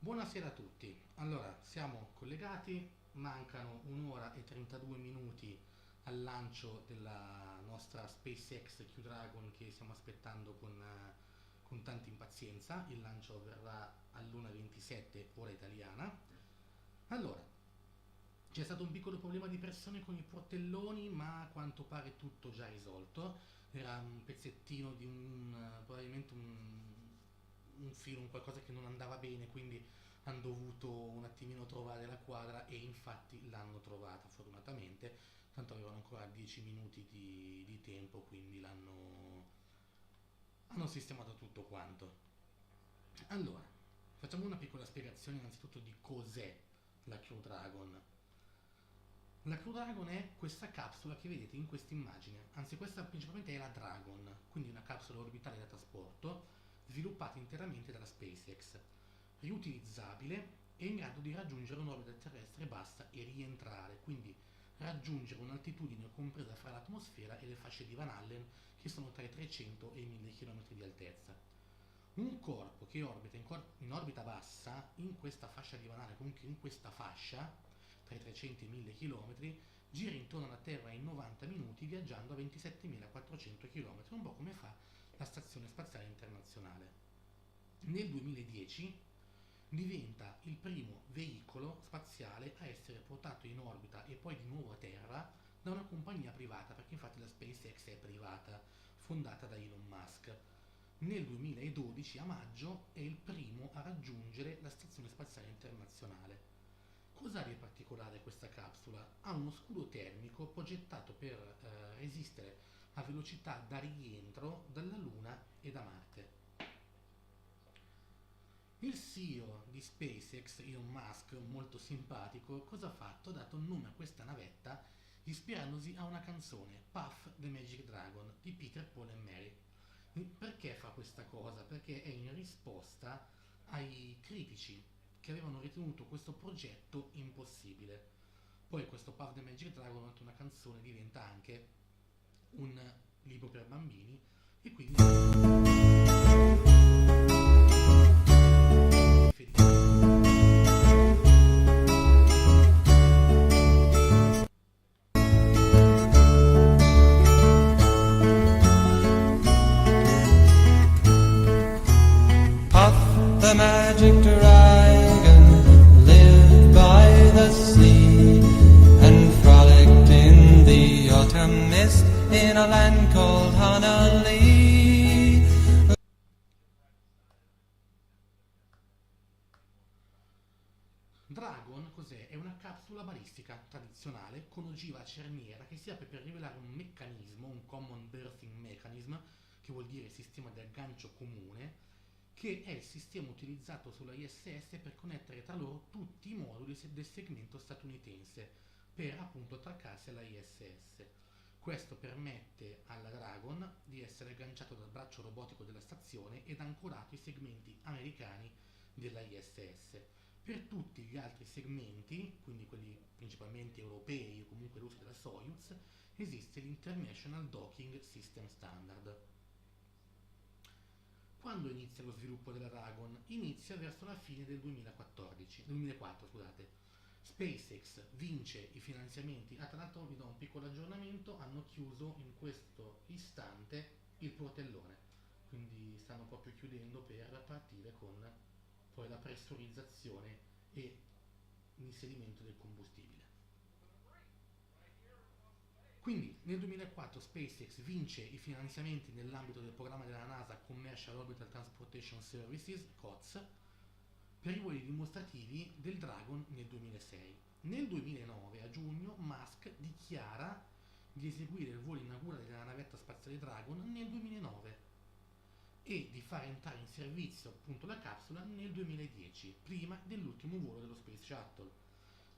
Buonasera a tutti. Allora, siamo collegati, mancano 1 ora e 32 minuti al lancio della nostra SpaceX Crew Dragon che stiamo aspettando con tanta impazienza. Il lancio avverrà all'1:27 ora italiana. Allora, c'è stato un piccolo problema di pressione con i portelloni, ma a quanto pare tutto già risolto. Era un pezzettino di probabilmente un filo, un qualcosa che non andava bene, quindi hanno dovuto un attimino trovare la quadra e infatti l'hanno trovata fortunatamente, tanto avevano ancora 10 minuti di tempo, quindi hanno sistemato tutto quanto. Allora, facciamo una piccola spiegazione innanzitutto di cos'è la Crew Dragon. La Crew Dragon è questa capsula che vedete in questa immagine, anzi questa principalmente è la Dragon, quindi una capsula orbitale da trasporto sviluppata interamente dalla SpaceX, riutilizzabile e in grado di raggiungere un'orbita terrestre bassa e rientrare, quindi raggiungere un'altitudine compresa fra l'atmosfera e le fasce di Van Allen che sono tra i 300 e i 1000 km di altezza. Un corpo che orbita in orbita bassa, in questa fascia di Van Allen, comunque in questa fascia, tra i 300 e i 1000 km, gira intorno alla Terra in 90 minuti viaggiando a 27.400 km, un po' come fa la Stazione Spaziale Internazionale. Nel 2010 diventa il primo veicolo spaziale a essere portato in orbita e poi di nuovo a Terra da una compagnia privata, perché infatti la SpaceX è privata, fondata da Elon Musk. Nel 2012, a maggio, è il primo a raggiungere la Stazione Spaziale Internazionale. Cos'ha di particolare questa capsula? Ha uno scudo termico progettato per resistere a velocità da rientro dalla Luna e da Marte. Il CEO di SpaceX, Elon Musk, molto simpatico, cosa ha fatto? Ha dato il nome a questa navetta ispirandosi a una canzone, Puff the Magic Dragon, di Peter, Paul e Mary. Perché fa questa cosa? Perché è in risposta ai critici che avevano ritenuto questo progetto impossibile. Poi questo Puff the Magic Dragon, oltre una canzone, diventa anche un libro per bambini e quindi Puff the magic dragon lived by the sea and frolicked in the autumn mist in a land called Honolulu. Dragon cos'è? È una capsula balistica tradizionale con ogiva cerniera che si apre per rivelare un meccanismo, un common berthing mechanism, che vuol dire sistema di aggancio comune, che è il sistema utilizzato sulla ISS per connettere tra loro tutti i moduli del segmento statunitense per appunto attraccarsi alla ISS. Questo permette alla Dragon di essere agganciato dal braccio robotico della stazione ed ancorato ai segmenti americani della ISS. Per tutti gli altri segmenti, quindi quelli principalmente europei o comunque russi della Soyuz, esiste l'International Docking System Standard. Quando inizia lo sviluppo della Dragon? Inizia verso la fine del 2004, scusate. SpaceX vince i finanziamenti. Tra l'altro vi do un piccolo aggiornamento, hanno chiuso in questo istante il portellone, quindi stanno proprio chiudendo per partire con poi la pressurizzazione e l'inserimento del combustibile. Quindi nel 2004 SpaceX vince i finanziamenti nell'ambito del programma della NASA Commercial Orbital Transportation Services, COTS, per i voli dimostrativi del Dragon nel 2006. Nel 2009, a giugno, Musk dichiara di eseguire il volo inaugurale della navetta spaziale Dragon nel 2009 e di far entrare in servizio appunto la capsula nel 2010, prima dell'ultimo volo dello Space Shuttle.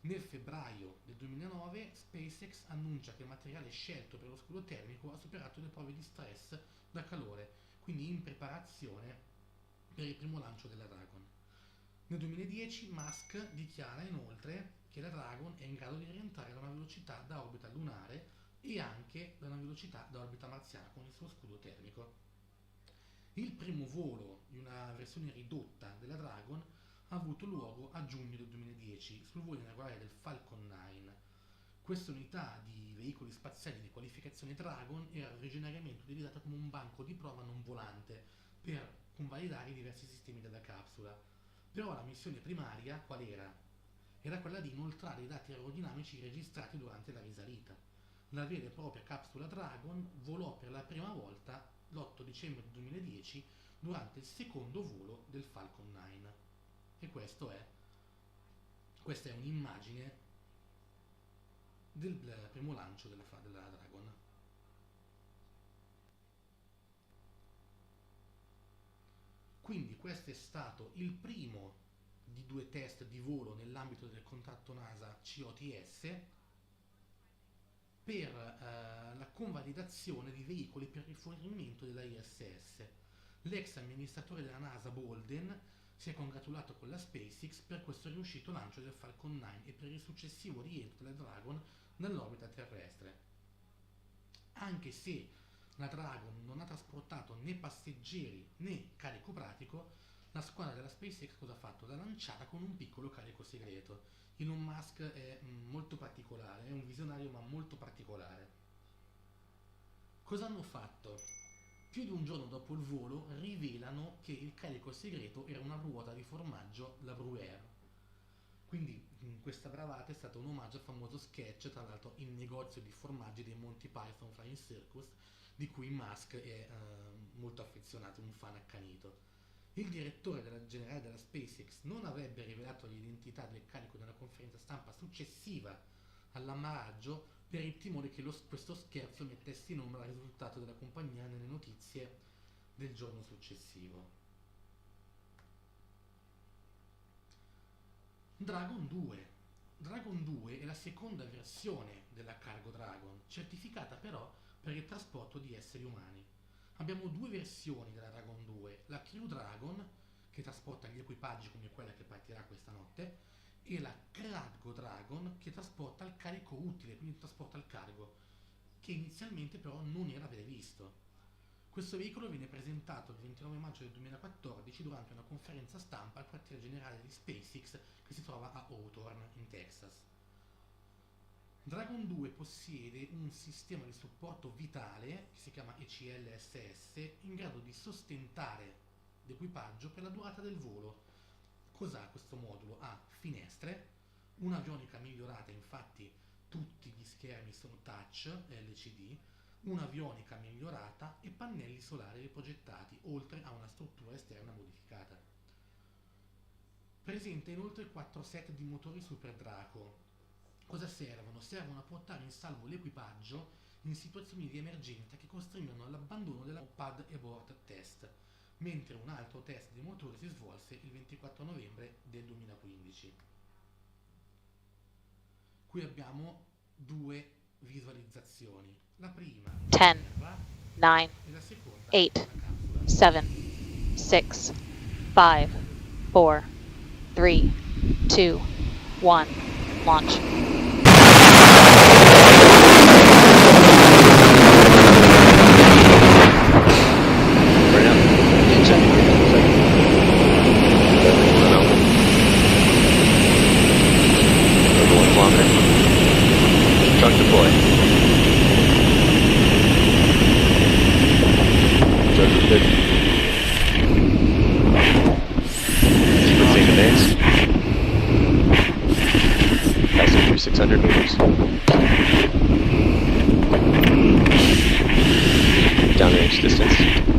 Nel febbraio del 2009 SpaceX annuncia che il materiale scelto per lo scudo termico ha superato le prove di stress da calore, quindi in preparazione per il primo lancio della Dragon. Nel 2010 Musk dichiara inoltre che la Dragon è in grado di rientrare da una velocità da orbita lunare e anche da una velocità da orbita marziana con il suo scudo termico. Il primo volo di una versione ridotta della Dragon ha avuto luogo a giugno del 2010 sul volo inaugurale del Falcon 9. Questa unità di veicoli spaziali di qualificazione Dragon era originariamente utilizzata come un banco di prova non volante per convalidare i diversi sistemi della capsula. Però la missione primaria qual era? Era quella di inoltrare i dati aerodinamici registrati durante la risalita. La vera e propria capsula Dragon volò per la prima volta l'8 dicembre 2010 durante il secondo volo del Falcon 9. E questa è un'immagine del primo lancio della Dragon. Quindi questo è stato il primo di 2 test di volo nell'ambito del contratto NASA COTS per la convalidazione di veicoli per rifornimento della ISS. L'ex amministratore della NASA Bolden si è congratulato con la SpaceX per questo riuscito lancio del Falcon 9 e per il successivo rientro della Dragon nell'orbita terrestre. Anche se la Dragon non ha trasportato né passeggeri né carico pratico, la squadra della SpaceX cosa ha fatto? L'ha lanciata con un piccolo carico segreto. Elon Musk è molto particolare, è un visionario ma molto particolare. Cosa hanno fatto? Più di un giorno dopo il volo rivelano che il carico segreto era una ruota di formaggio la Gruyère. Quindi questa bravata è stata un omaggio al famoso sketch, tra l'altro il negozio di formaggi dei Monty Python Flying Circus, di cui Musk è molto affezionato, un fan accanito. Il direttore generale della SpaceX non avrebbe rivelato l'identità del carico nella conferenza stampa successiva all'ammaraggio per il timore che questo scherzo mettesse in ombra il risultato della compagnia nelle notizie del giorno successivo. Dragon 2. Dragon 2 è la seconda versione della Cargo Dragon, certificata però per il trasporto di esseri umani. Abbiamo 2 versioni della Dragon 2, la Crew Dragon, che trasporta gli equipaggi come quella che partirà questa notte, e la Cargo Dragon, che trasporta il carico utile, quindi trasporta il cargo, che inizialmente però non era previsto. Questo veicolo viene presentato il 29 maggio del 2014 durante una conferenza stampa al quartiere generale di SpaceX che si trova a Hawthorne, in Texas. Dragon 2 possiede un sistema di supporto vitale, che si chiama ECLSS, in grado di sostentare l'equipaggio per la durata del volo. Cos'ha questo modulo? Ha finestre, un'avionica migliorata, infatti tutti gli schermi sono touch LCD, un'avionica migliorata e pannelli solari riprogettati, oltre a una struttura esterna modificata. Presenta inoltre 4 set di motori Super Draco. Cosa servono? Servono a portare in salvo l'equipaggio in situazioni di emergenza che costringono all'abbandono della pad abort test, mentre un altro test dei motori si svolse il 24 novembre del 2015. Qui abbiamo 2 visualizzazioni. La prima 10, 9, e la seconda 8, la capsula. 7, 6, 5, 4, 3, 2, 1, launch. Truck deployed. Truck good. Sequencing advance. Passing through 600 meters. Downrange distance.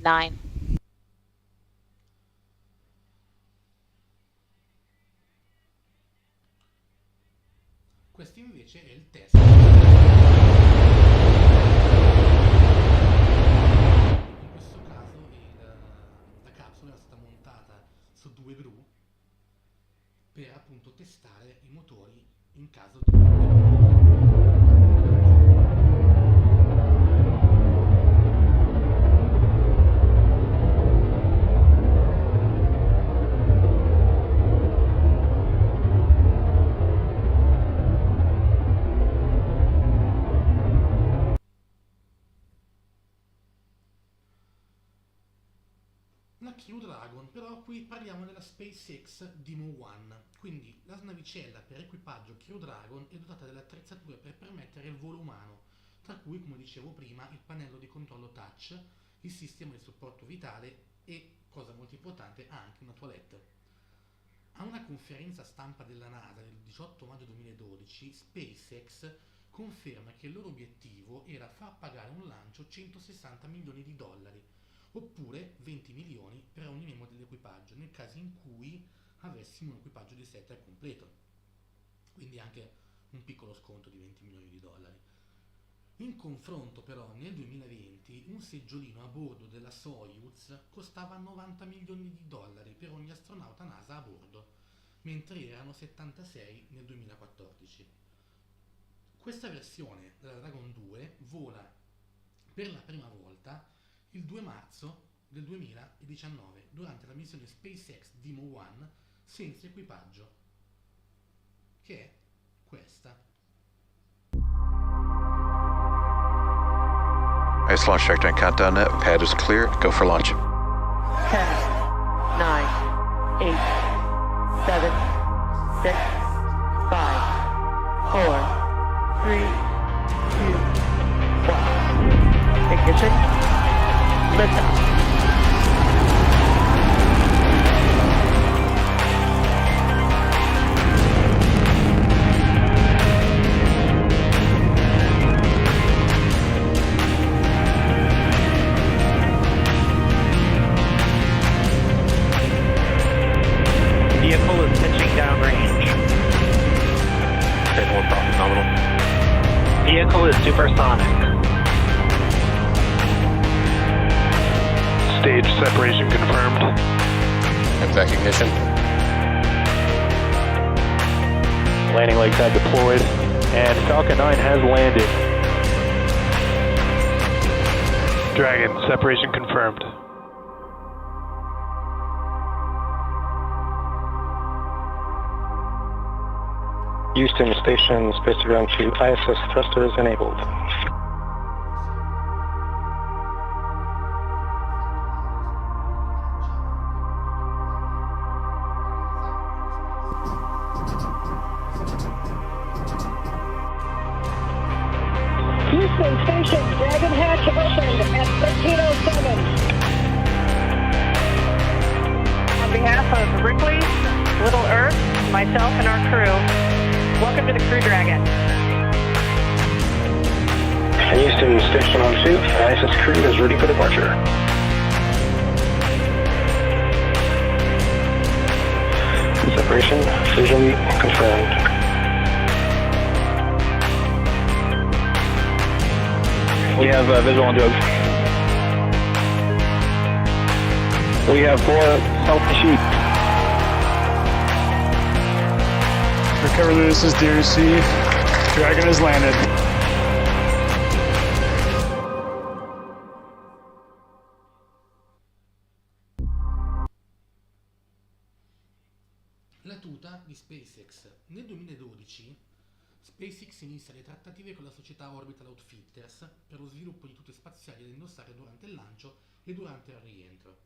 Nine. Questo invece è il test. In questo caso in caso di la Crew Dragon. Però qui parliamo della SpaceX Demo 1, quindi la navicella per equipaggio Crew Dragon è dotata delle attrezzature per permettere il volo umano, tra cui, come dicevo prima, il pannello di controllo touch, il sistema di supporto vitale e, cosa molto importante, ha anche una toilette. A una conferenza stampa della NASA del 18 maggio 2012, SpaceX conferma che il loro obiettivo era far pagare un lancio 160 milioni di dollari, oppure 20 milioni per ogni membro dell'equipaggio, nel caso in cui avessimo un equipaggio di 7 al completo. Quindi anche un piccolo sconto di 20 milioni di dollari. In confronto però nel 2020 un seggiolino a bordo della Soyuz costava 90 milioni di dollari per ogni astronauta NASA a bordo, mentre erano 76 nel 2014. Questa versione della Dragon 2 vola per la prima volta il 2 marzo del 2019 durante la missione SpaceX Demo 1 senza equipaggio, che è questa. Ice launch trajectory countdown net. Pad is clear. Go for launch. 10, 9, 8, 7, 6, 5, 4, 3, 2, 1. Ignition. Liftoff. Vehicle is pitching downrange. Okay, more profit nominal. Vehicle is supersonic. Stage separation confirmed. Impact ignition. Landing legs have deployed, and Falcon 9 has landed. Dragon, separation confirmed. Houston Station, space ground to ISS thrusters enabled. Houston Station, Dragon hatch opened at 13:07. On behalf of Ripley, Little Earth, myself, and our crew, welcome to the Crew Dragon. Houston Station on suit, ISS crew is ready for departure. Separation visually confirmed. We have visual on drugs. We have 4 healthy sheep. Recover this is DRC. Dragon has landed. La tuta di SpaceX. Nel 2012 SpaceX inizia le trattative con la società Orbital Outfitters per lo sviluppo di tute spaziali da indossare durante il lancio e durante il rientro.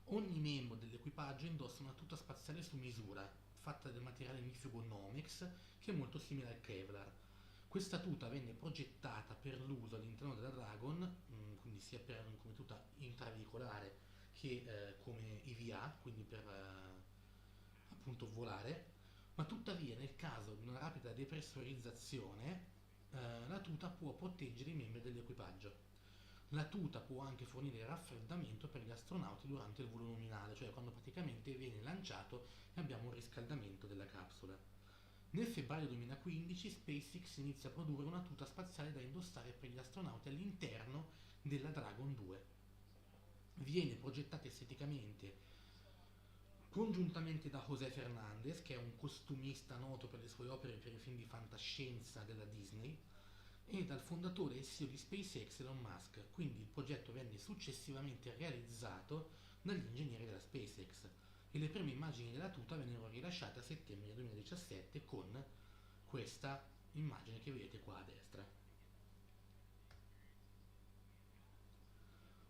Ogni membro dell'equipaggio indossa una tuta spaziale su misura, fatta del materiale ignifugo Nomex, che è molto simile al Kevlar. Questa tuta venne progettata per l'uso all'interno della Dragon, quindi sia come tuta intraveicolare che come EVA, quindi per appunto volare, ma tuttavia nel caso di una rapida depressurizzazione la tuta può proteggere i membri dell'equipaggio. La tuta può anche fornire raffreddamento per gli astronauti durante il volo nominale, cioè quando praticamente viene lanciato e abbiamo un riscaldamento della capsula. Nel febbraio 2015 SpaceX inizia a produrre una tuta spaziale da indossare per gli astronauti all'interno della Dragon 2. Viene progettata esteticamente congiuntamente da José Fernández, che è un costumista noto per le sue opere per i film di fantascienza della Disney, e dal fondatore e CEO di SpaceX, Elon Musk. Quindi il progetto venne successivamente realizzato dagli ingegneri della SpaceX e le prime immagini della tuta vennero rilasciate a settembre 2017 con questa immagine che vedete qua a destra.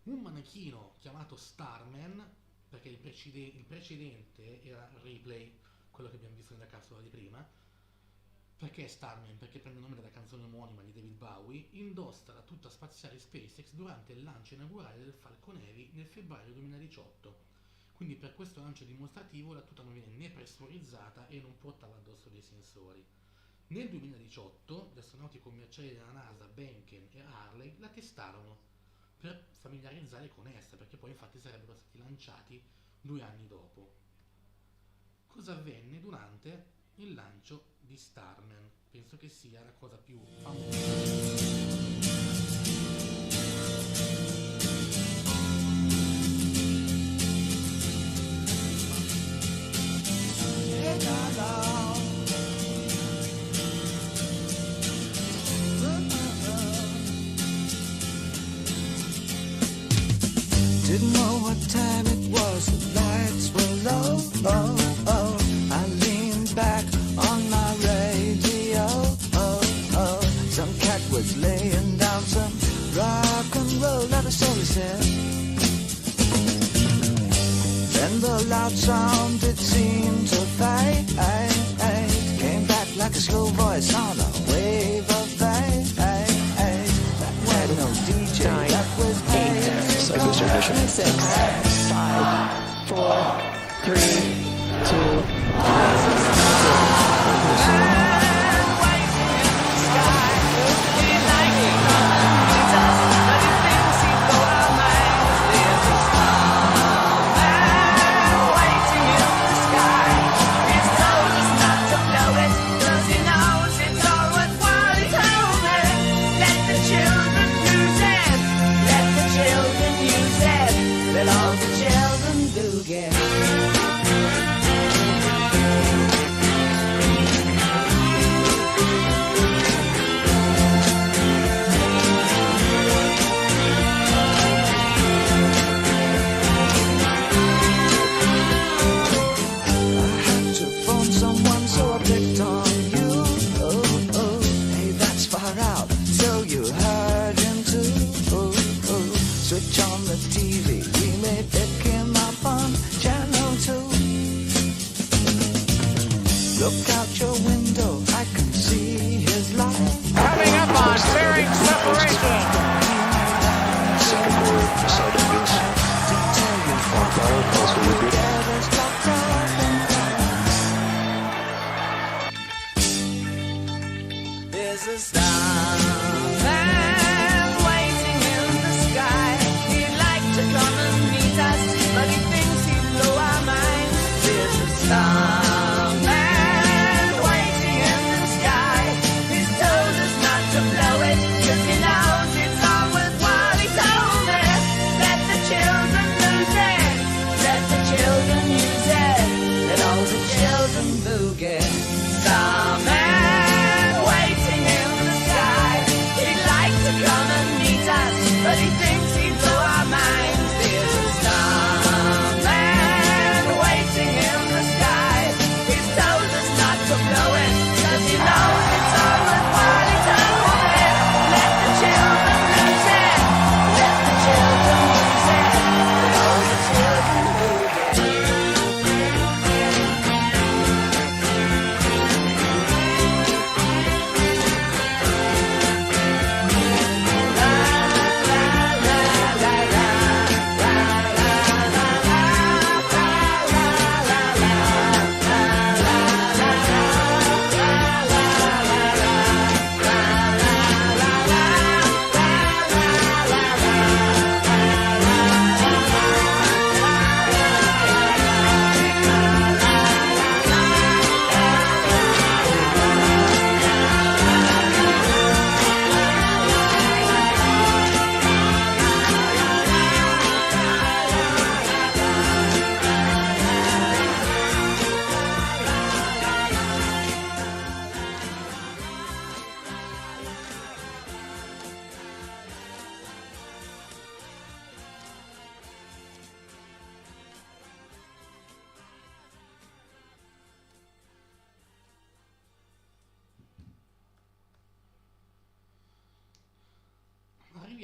Un manichino chiamato Starman, perché il precedente era Ripley, quello che abbiamo visto nella capsula di prima. Perché Starman? Perché prende il nome dalla canzone omonima di David Bowie, indossa la tuta spaziale SpaceX durante il lancio inaugurale del Falcon Heavy nel febbraio 2018. Quindi per questo lancio dimostrativo la tuta non viene né pressurizzata e non portava addosso dei sensori. Nel 2018 gli astronauti commerciali della NASA, Benken e Harley, la testarono per familiarizzare con essa, perché poi infatti sarebbero stati lanciati 2 anni dopo. Cosa avvenne durante il lancio di Starman? Penso che sia la cosa più famosa. Didn't know what time it was, the lights were low, oh, oh. I leaned back on my radio, oh, oh. Some cat was laying down some rock and roll, that is all he said. Then the loud sound, it seemed to fade, came back like a slow voice on a wave of fade. That had no DJ, that was Cycles your mission. 6, 5, 4, 3, 2, look out your window, I can see his light. Coming up on clearing separation. Second word, side engines. On fire, also repeat. There's a starman waiting in the sky. He'd like to come and meet us, but he thinks he'd blow our minds. There's a starman waiting in the sky. He's told us not to blow it, 'cause he knows it's always what he told me. Let the children lose it, let the children use it, let all the children boogie. Starman waiting in the sky.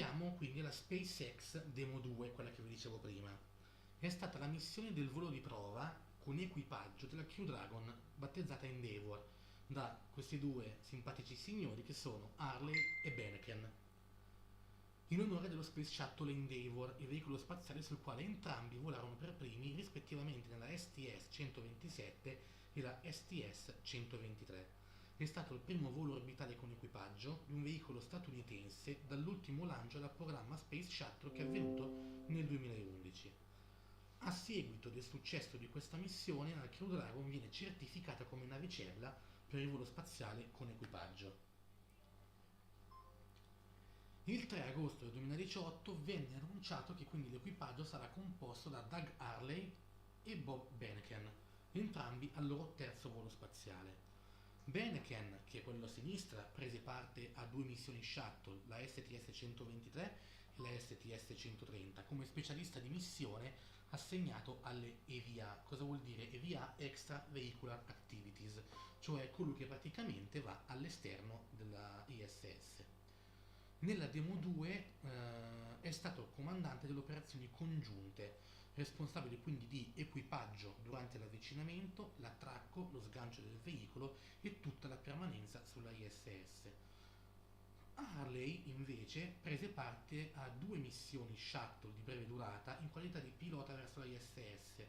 Arriviamo quindi alla SpaceX Demo 2, quella che vi dicevo prima. È stata la missione del volo di prova con equipaggio della Crew Dragon, battezzata Endeavour, da questi due simpatici signori che sono Harley e Beneken, in onore dello Space Shuttle Endeavour, il veicolo spaziale sul quale entrambi volarono per primi rispettivamente nella STS-127 e la STS-123. È stato il primo volo orbitale con equipaggio di un veicolo statunitense dall'ultimo lancio del programma Space Shuttle che è avvenuto nel 2011. A seguito del successo di questa missione, la Crew Dragon viene certificata come navicella per il volo spaziale con equipaggio. Il 3 agosto del 2018 venne annunciato che quindi l'equipaggio sarà composto da Doug Harley e Bob Beneken, entrambi al loro terzo volo spaziale. Beneken, che è quello a sinistra, prese parte a 2 missioni shuttle, la STS-123 e la STS-130, come specialista di missione assegnato alle EVA. Cosa vuol dire EVA? Extra Vehicular Activities, cioè colui che praticamente va all'esterno della ISS. Nella Demo 2 è stato il comandante delle operazioni congiunte, responsabile quindi di equipaggio durante l'avvicinamento, l'attracco, lo sgancio del veicolo e tutta la permanenza sulla ISS. Harley invece prese parte a 2 missioni shuttle di breve durata in qualità di pilota verso la ISS,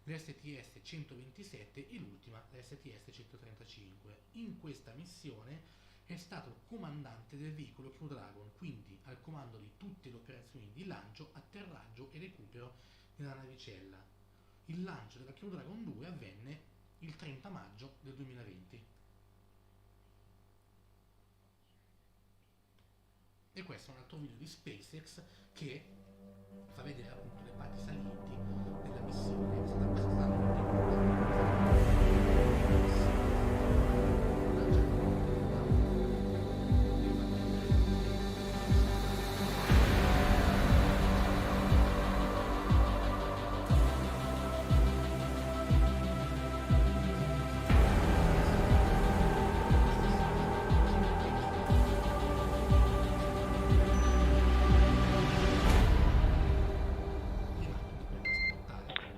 l'STS-127 e l'ultima, la STS-135. In questa missione è stato il comandante del veicolo Crew Dragon, quindi al comando di tutte le operazioni di lancio, atterraggio e recupero della navicella. Il lancio della Crew Dragon 2 avvenne il 30 maggio del 2020. E questo è un altro video di SpaceX che fa vedere appunto le parti salienti della missione. Questa è stata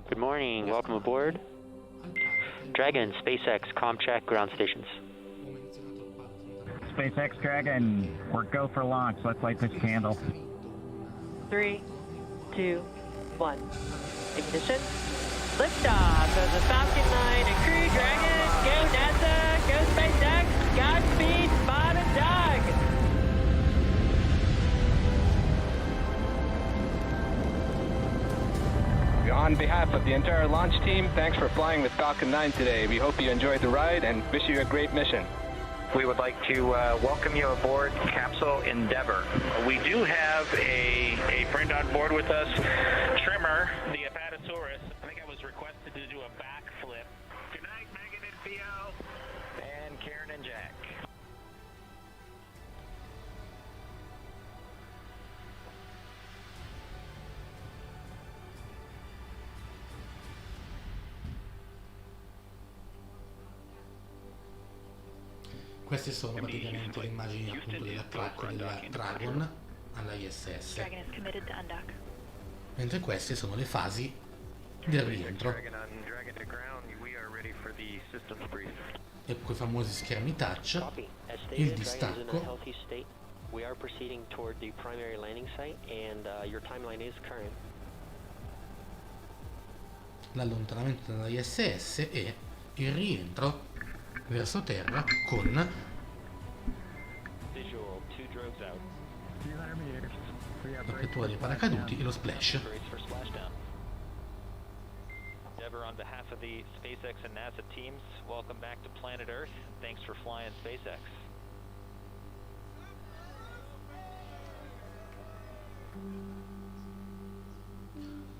Good morning, welcome aboard. Dragon, SpaceX, comm check, ground stations. SpaceX Dragon, we're go for launch. Let's light this candle. 3, 2, 1. Ignition. Liftoff of the Falcon 9 and Crew Dragon. Go NASA, go SpaceX, Godspeed, Bob and Doug. On behalf of the entire launch team, thanks for flying with Falcon 9 today. We hope you enjoyed the ride and wish you a great mission. We would like to welcome you aboard Capsule Endeavour. We do have a friend on board with us, Trimmer, the Apatosaurus. I think I was requested to do a backflip. Good night, Megan and Theo. And Karen and Jack. Queste sono praticamente le immagini appunto dell'attracco della Dragon alla ISS, mentre queste sono le fasi del rientro e quei famosi schermi touch, il distacco, l'allontanamento dalla ISS e il rientro verso terra con l'apertura dei paracaduti e lo splash. On behalf of the SpaceX and NASA teams, welcome back to planet Earth. Thanks for flying SpaceX.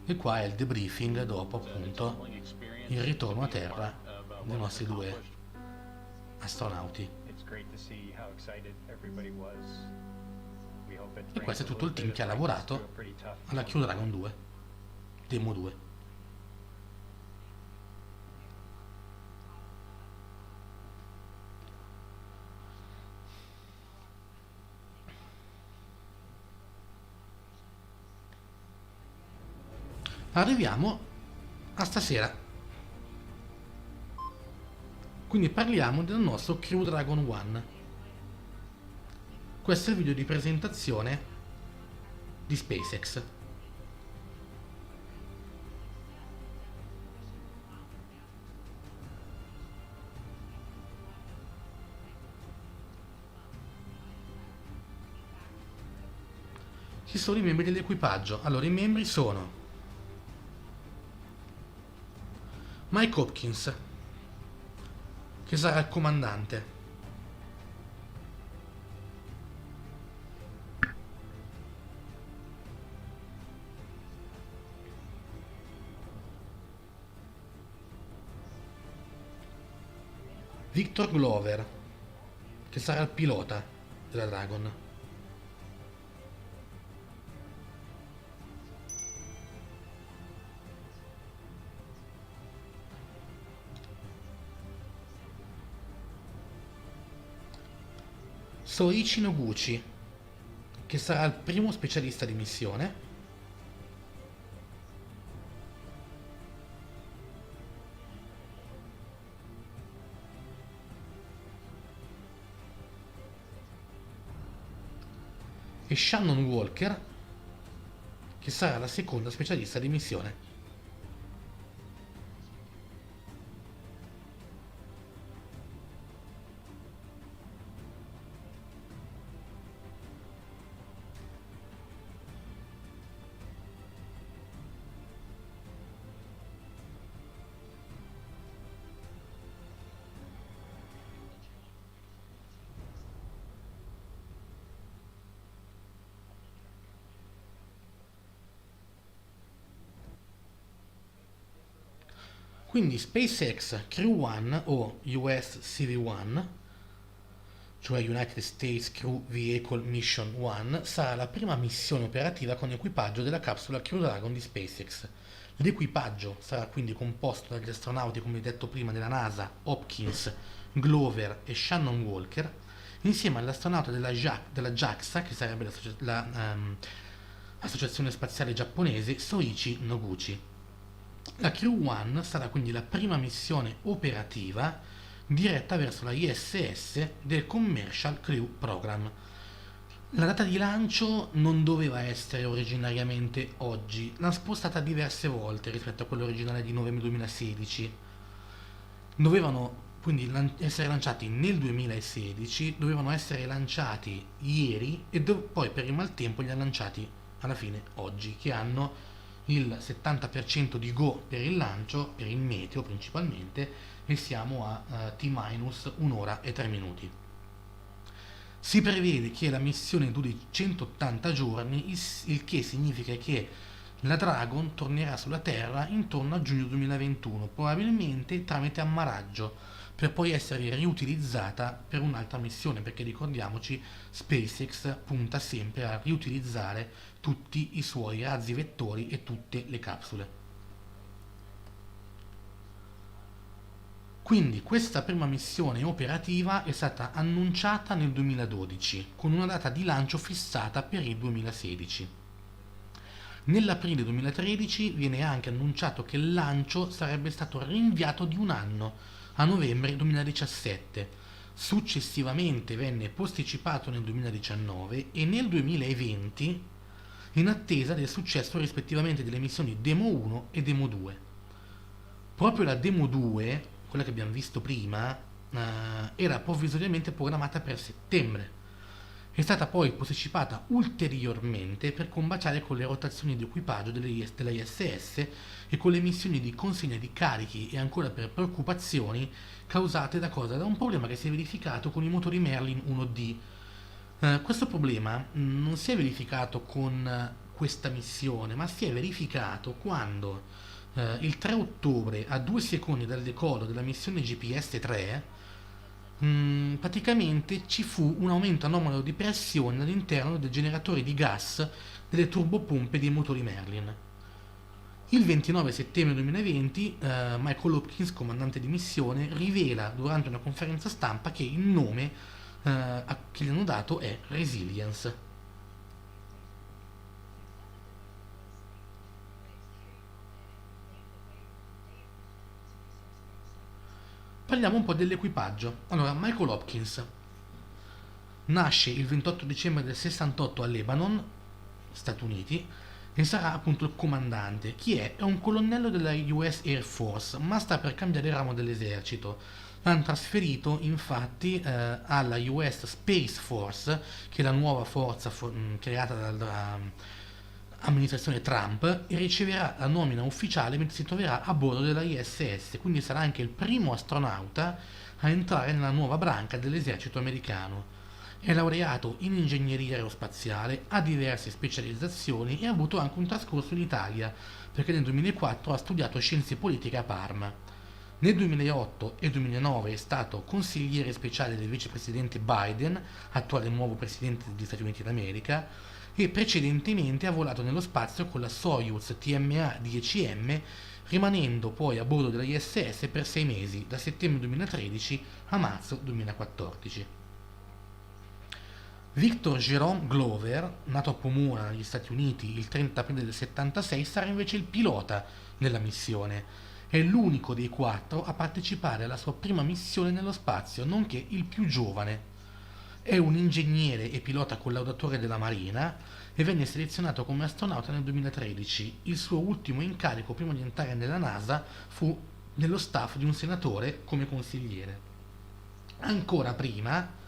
E qua è il debriefing dopo appunto il ritorno a terra dei nostri due astronauti. E questo è tutto il team che ha lavorato alla Crew Dragon 2 Demo 2. Arriviamo a stasera. Quindi parliamo del nostro Crew Dragon 1. Questo è il video di presentazione di SpaceX. Chi sono i membri dell'equipaggio? Allora, i membri sono Mike Hopkins, che sarà il comandante. Victor Glover, che sarà il pilota della Dragon. Soichi Noguchi, che sarà il primo specialista di missione. E Shannon Walker, che sarà la seconda specialista di missione. Quindi SpaceX Crew 1 o US CV-1, cioè United States Crew Vehicle Mission 1, sarà la prima missione operativa con equipaggio della capsula Crew Dragon di SpaceX. L'equipaggio sarà quindi composto dagli astronauti, come detto prima, della NASA, Hopkins, Glover e Shannon Walker, insieme all'astronauta della JAXA, che sarebbe l'Associazione Spaziale Giapponese, Soichi Noguchi. La Crew 1 sarà quindi la prima missione operativa diretta verso la ISS del Commercial Crew Program. La data di lancio non doveva essere originariamente oggi, l'hanno spostata diverse volte rispetto a quello originale di novembre 2016. Dovevano quindi essere lanciati nel 2016, dovevano essere lanciati ieri e poi per il maltempo li hanno lanciati alla fine oggi, che hanno il 70% di go per il lancio, per il meteo principalmente, e siamo a T- 1 ora e 3 minuti. Si prevede che la missione duri 180 giorni, il che significa che la Dragon tornerà sulla Terra intorno a giugno 2021, probabilmente tramite ammaraggio, per poi essere riutilizzata per un'altra missione, perché ricordiamoci, SpaceX punta sempre a riutilizzare tutti i suoi razzi vettori e tutte le capsule. Quindi questa prima missione operativa è stata annunciata nel 2012, con una data di lancio fissata per il 2016. Nell'aprile 2013 viene anche annunciato che il lancio sarebbe stato rinviato di un anno, a novembre 2017. Successivamente venne posticipato nel 2019 e nel 2020, in attesa del successo rispettivamente delle missioni Demo 1 e Demo 2. Proprio la Demo 2, quella che abbiamo visto prima, era provvisoriamente programmata per settembre. È stata poi posticipata ulteriormente per combaciare con le rotazioni di equipaggio della ISS e con le missioni di consegna di carichi, e ancora per preoccupazioni causate da cosa? Da un problema che si è verificato con i motori Merlin 1D. Questo problema non si è verificato con questa missione, ma si è verificato quando il 3 ottobre, a 2 secondi dal decollo della missione GPS-3, praticamente ci fu un aumento anomalo di pressione all'interno del generatore di gas delle turbopompe dei motori Merlin. Il 29 settembre 2020 Michael Hopkins, comandante di missione, rivela durante una conferenza stampa che il nome che gli hanno dato è Resilience. parliamo un po' dell'equipaggio. Allora, Michael Hopkins nasce il 28 dicembre del 68 a Lebanon, Stati Uniti, e sarà appunto il comandante. Chi è? È un colonnello della US Air Force, ma sta per cambiare ramo dell'esercito. L'hanno trasferito infatti alla US Space Force, che è la nuova forza creata dall'amministrazione Trump, e riceverà la nomina ufficiale mentre si troverà a bordo della ISS, quindi sarà anche il primo astronauta a entrare nella nuova branca dell'esercito americano. È laureato in ingegneria aerospaziale, ha diverse specializzazioni e ha avuto anche un trascorso in Italia, perché nel 2004 ha studiato scienze politiche a Parma. Nel 2008 e 2009 è stato consigliere speciale del vicepresidente Biden, attuale nuovo presidente degli Stati Uniti d'America, e precedentemente ha volato nello spazio con la Soyuz TMA-10M, rimanendo poi a bordo della ISS per 6 mesi, da settembre 2013 a marzo 2014. Victor Jerome Glover, nato a Pomona negli Stati Uniti il 30 aprile del 76, sarà invece il pilota della missione. È l'unico dei 4 a partecipare alla sua prima missione nello spazio, nonché il più giovane. È un ingegnere e pilota collaudatore della Marina e venne selezionato come astronauta nel 2013. Il suo ultimo incarico prima di entrare nella NASA fu nello staff di un senatore come consigliere. Ancora prima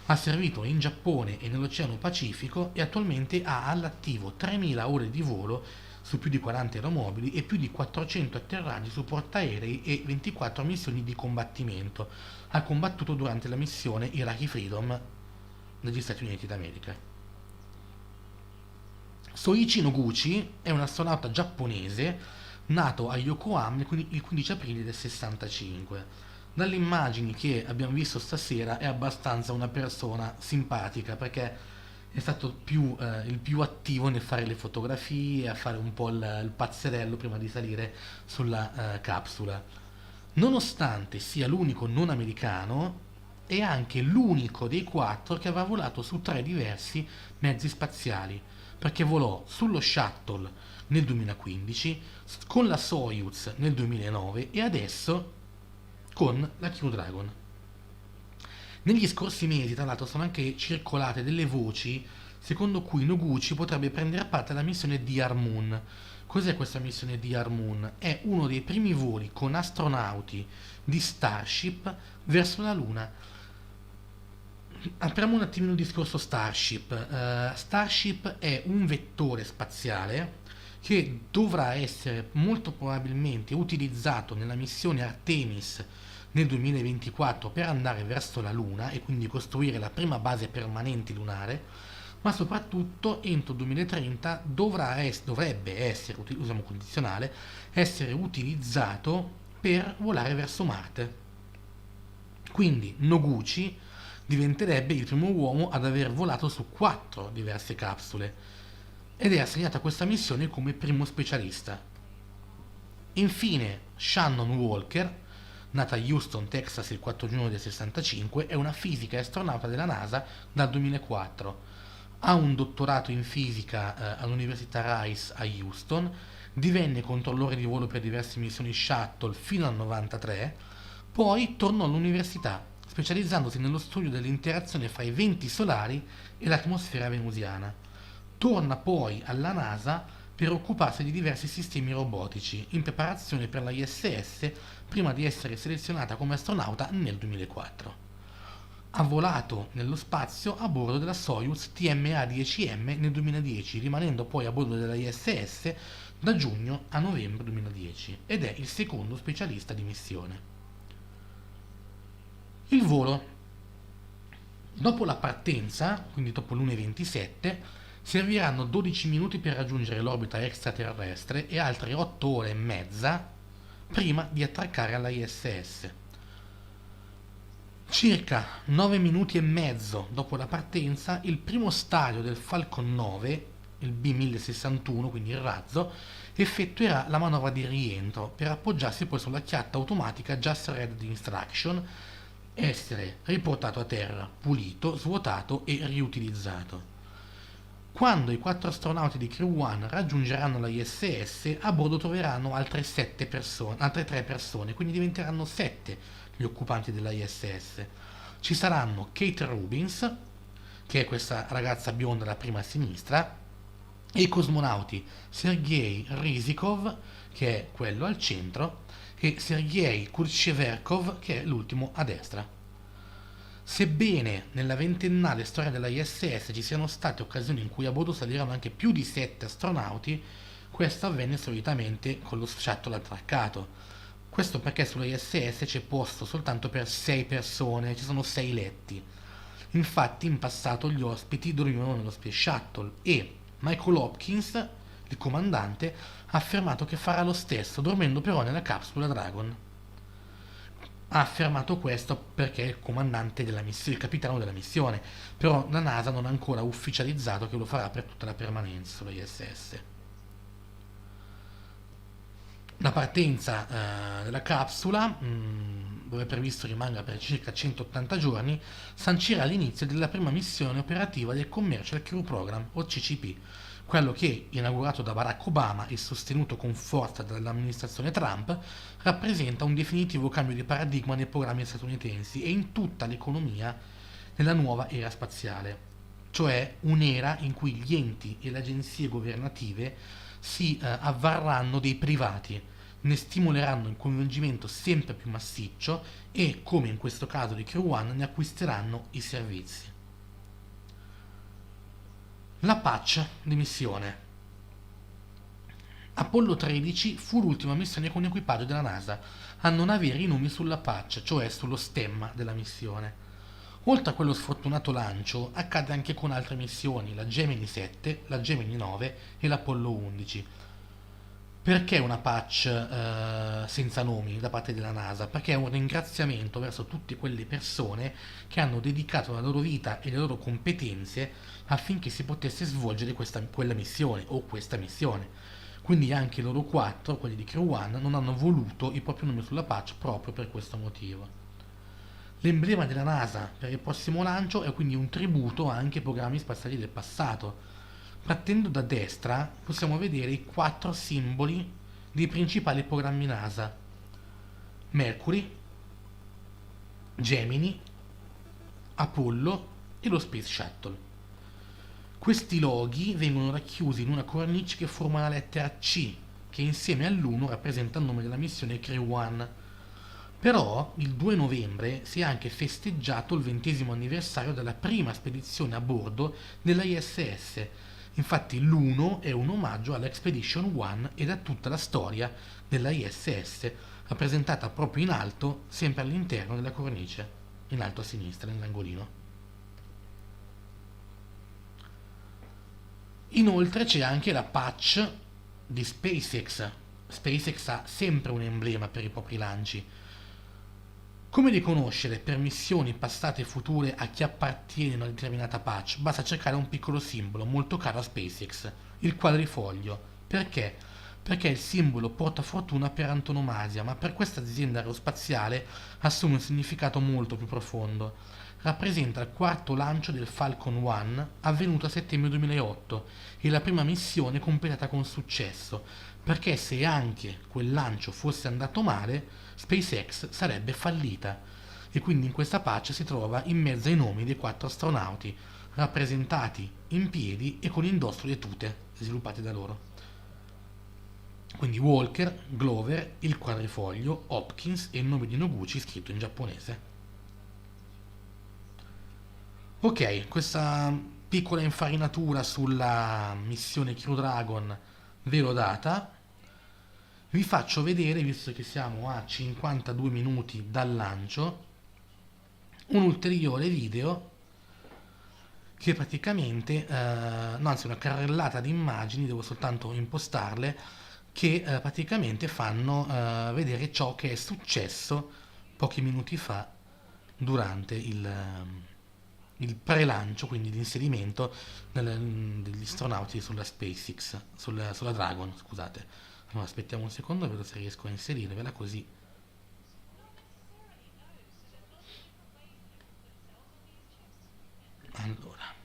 ha servito in Giappone e nell'Oceano Pacifico e attualmente ha all'attivo 3.000 ore di volo su più di 40 aeromobili e più di 400 atterraggi su portaerei e 24 missioni di combattimento. Ha combattuto durante la missione Iraqi Freedom negli Stati Uniti d'America. Soichi Noguchi è un astronauta giapponese nato a Yokohama il 15 aprile del 65. Dalle immagini che abbiamo visto stasera è abbastanza una persona simpatica, perché è stato il più attivo nel fare le fotografie, a fare un po' il pazzerello prima di salire sulla capsula. Nonostante sia l'unico non americano, è anche l'unico dei 4 che aveva volato su 3 diversi mezzi spaziali, perché volò sullo Shuttle nel 2015, con la Soyuz nel 2009 e adesso con la Crew Dragon. Negli scorsi mesi, tra l'altro, sono anche circolate delle voci secondo cui Noguchi potrebbe prendere parte alla missione DR Moon. Cos'è questa missione DR Moon? È uno dei primi voli con astronauti di Starship verso la Luna. Apriamo un attimino il discorso Starship. Starship è un vettore spaziale che dovrà essere molto probabilmente utilizzato nella missione Artemis nel 2024 per andare verso la Luna e quindi costruire la prima base permanente lunare, ma soprattutto entro 2030 dovrebbe essere, usiamo condizionale, essere utilizzato per volare verso Marte. Quindi Noguchi diventerebbe il primo uomo ad aver volato su 4 diverse capsule ed è assegnato a questa missione come primo specialista. Infine Shannon Walker, nata a Houston, Texas il 4 giugno del 65, è una fisica e astronauta della NASA dal 2004. Ha un dottorato in fisica all'Università Rice a Houston, divenne controllore di volo per diverse missioni shuttle fino al 93, poi tornò all'università, specializzandosi nello studio dell'interazione fra i venti solari e l'atmosfera venusiana. Torna poi alla NASA per occuparsi di diversi sistemi robotici, in preparazione per la ISS, prima di essere selezionata come astronauta nel 2004. Ha volato nello spazio a bordo della Soyuz TMA-10M nel 2010, rimanendo poi a bordo della ISS da giugno a novembre 2010, ed è il secondo specialista di missione. Il volo. Dopo la partenza, quindi dopo l'1:27, serviranno 12 minuti per raggiungere l'orbita extraterrestre e altre 8 ore e mezza prima di attraccare alla ISS. Circa 9 minuti e mezzo dopo la partenza, il primo stadio del Falcon 9, il B-1061, quindi il razzo, effettuerà la manovra di rientro per appoggiarsi poi sulla chiatta automatica Just Read Instruction, essere riportato a terra, pulito, svuotato e riutilizzato. Quando i 4 astronauti di Crew One raggiungeranno la ISS, a bordo troveranno altre 3 persone, quindi diventeranno 7 gli occupanti della ISS. Ci saranno Kate Rubins, che è questa ragazza bionda alla prima a sinistra, e i cosmonauti Sergei Rizikov, che è quello al centro, e Sergei Kurcheverkov, che è l'ultimo a destra. Sebbene nella ventennale storia della ISS ci siano state occasioni in cui a bordo salirono anche più di 7 astronauti, questo avvenne solitamente con lo shuttle attraccato. Questo perché sulla ISS c'è posto soltanto per 6 persone, ci sono 6 letti. Infatti in passato gli ospiti dormivano nello Space Shuttle e Michael Hopkins, il comandante, ha affermato che farà lo stesso, dormendo però nella capsula Dragon. Ha affermato questo perché è il comandante della missione, il capitano della missione, però la NASA non ha ancora ufficializzato che lo farà per tutta la permanenza sulla ISS. La partenza della capsula, dove è previsto rimanga per circa 180 giorni, sancirà l'inizio della prima missione operativa del Commercial Crew Program, o CCP, quello che, inaugurato da Barack Obama e sostenuto con forza dall'amministrazione Trump, rappresenta un definitivo cambio di paradigma nei programmi statunitensi e in tutta l'economia nella nuova era spaziale, cioè un'era in cui gli enti e le agenzie governative si avvarranno dei privati, ne stimoleranno il coinvolgimento sempre più massiccio e, come in questo caso di Crew One, ne acquisteranno i servizi. La patch di missione. Apollo 13 fu l'ultima missione con equipaggio della NASA a non avere i nomi sulla patch, cioè sullo stemma della missione. Oltre a quello sfortunato lancio, accade anche con altre missioni, la Gemini 7, la Gemini 9 e l'Apollo 11. Perché una patch senza nomi da parte della NASA? Perché è un ringraziamento verso tutte quelle persone che hanno dedicato la loro vita e le loro competenze affinché si potesse svolgere quella missione o questa missione. Quindi anche loro 4, quelli di Crew One, non hanno voluto il proprio nome sulla patch proprio per questo motivo. L'emblema della NASA per il prossimo lancio è quindi un tributo anche ai programmi spaziali del passato. Partendo da destra possiamo vedere i 4 simboli dei principali programmi NASA: Mercury, Gemini, Apollo e lo Space Shuttle. Questi loghi vengono racchiusi in una cornice che forma la lettera C, che insieme all'1 rappresenta il nome della missione Crew One. Però il 2 novembre si è anche festeggiato il 20° anniversario della prima spedizione a bordo della ISS. Infatti l'1 è un omaggio all'Expedition 1 e a tutta la storia della ISS, rappresentata proprio in alto, sempre all'interno della cornice, in alto a sinistra, nell'angolino. Inoltre c'è anche la patch di SpaceX. SpaceX ha sempre un emblema per i propri lanci. Come riconoscere per missioni passate e future a chi appartiene a una determinata patch? Basta cercare un piccolo simbolo molto caro a SpaceX, il quadrifoglio. Perché? Perché il simbolo porta fortuna per antonomasia, ma per questa azienda aerospaziale assume un significato molto più profondo. Rappresenta il 4° lancio del Falcon 1 avvenuto a settembre 2008 e la prima missione completata con successo, perché se anche quel lancio fosse andato male, SpaceX sarebbe fallita. E quindi in questa patch si trova in mezzo ai nomi dei 4 astronauti, rappresentati in piedi e con indosso le tute sviluppate da loro. Quindi Walker, Glover, il quadrifoglio, Hopkins e il nome di Noguchi scritto in giapponese. Ok, questa piccola infarinatura sulla missione Crew Dragon ve l'ho data. Vi faccio vedere, visto che siamo a 52 minuti dal lancio, un ulteriore video che praticamente, anzi una carrellata di immagini, devo soltanto impostarle, che praticamente fanno vedere ciò che è successo pochi minuti fa durante il pre-lancio, quindi l'inserimento degli astronauti sulla SpaceX, sulla Dragon, scusate. Allora, aspettiamo un secondo, vedo se riesco a inserirvela così. Allora.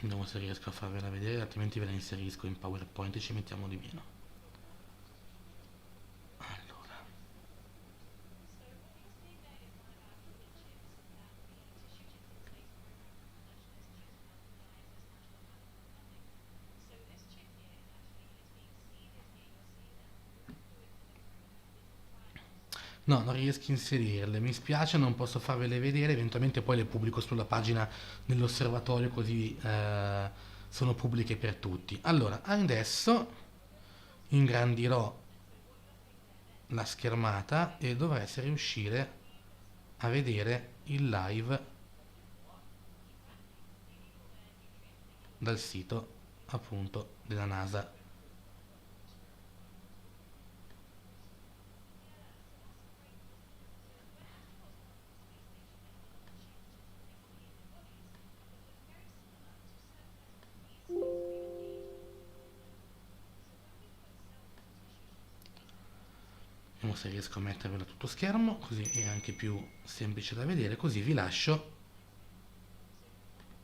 Vediamo se riesco a farvela vedere, altrimenti ve la inserisco in PowerPoint e ci mettiamo di meno. Allora. No, non riesco a inserirle, mi spiace, non posso farvele vedere, eventualmente poi le pubblico sulla pagina dell'osservatorio, così sono pubbliche per tutti. Allora, adesso ingrandirò la schermata e dovreste riuscire a vedere il live dal sito appunto della NASA. Vediamo se riesco a mettervelo a tutto schermo, così è anche più semplice da vedere, così vi lascio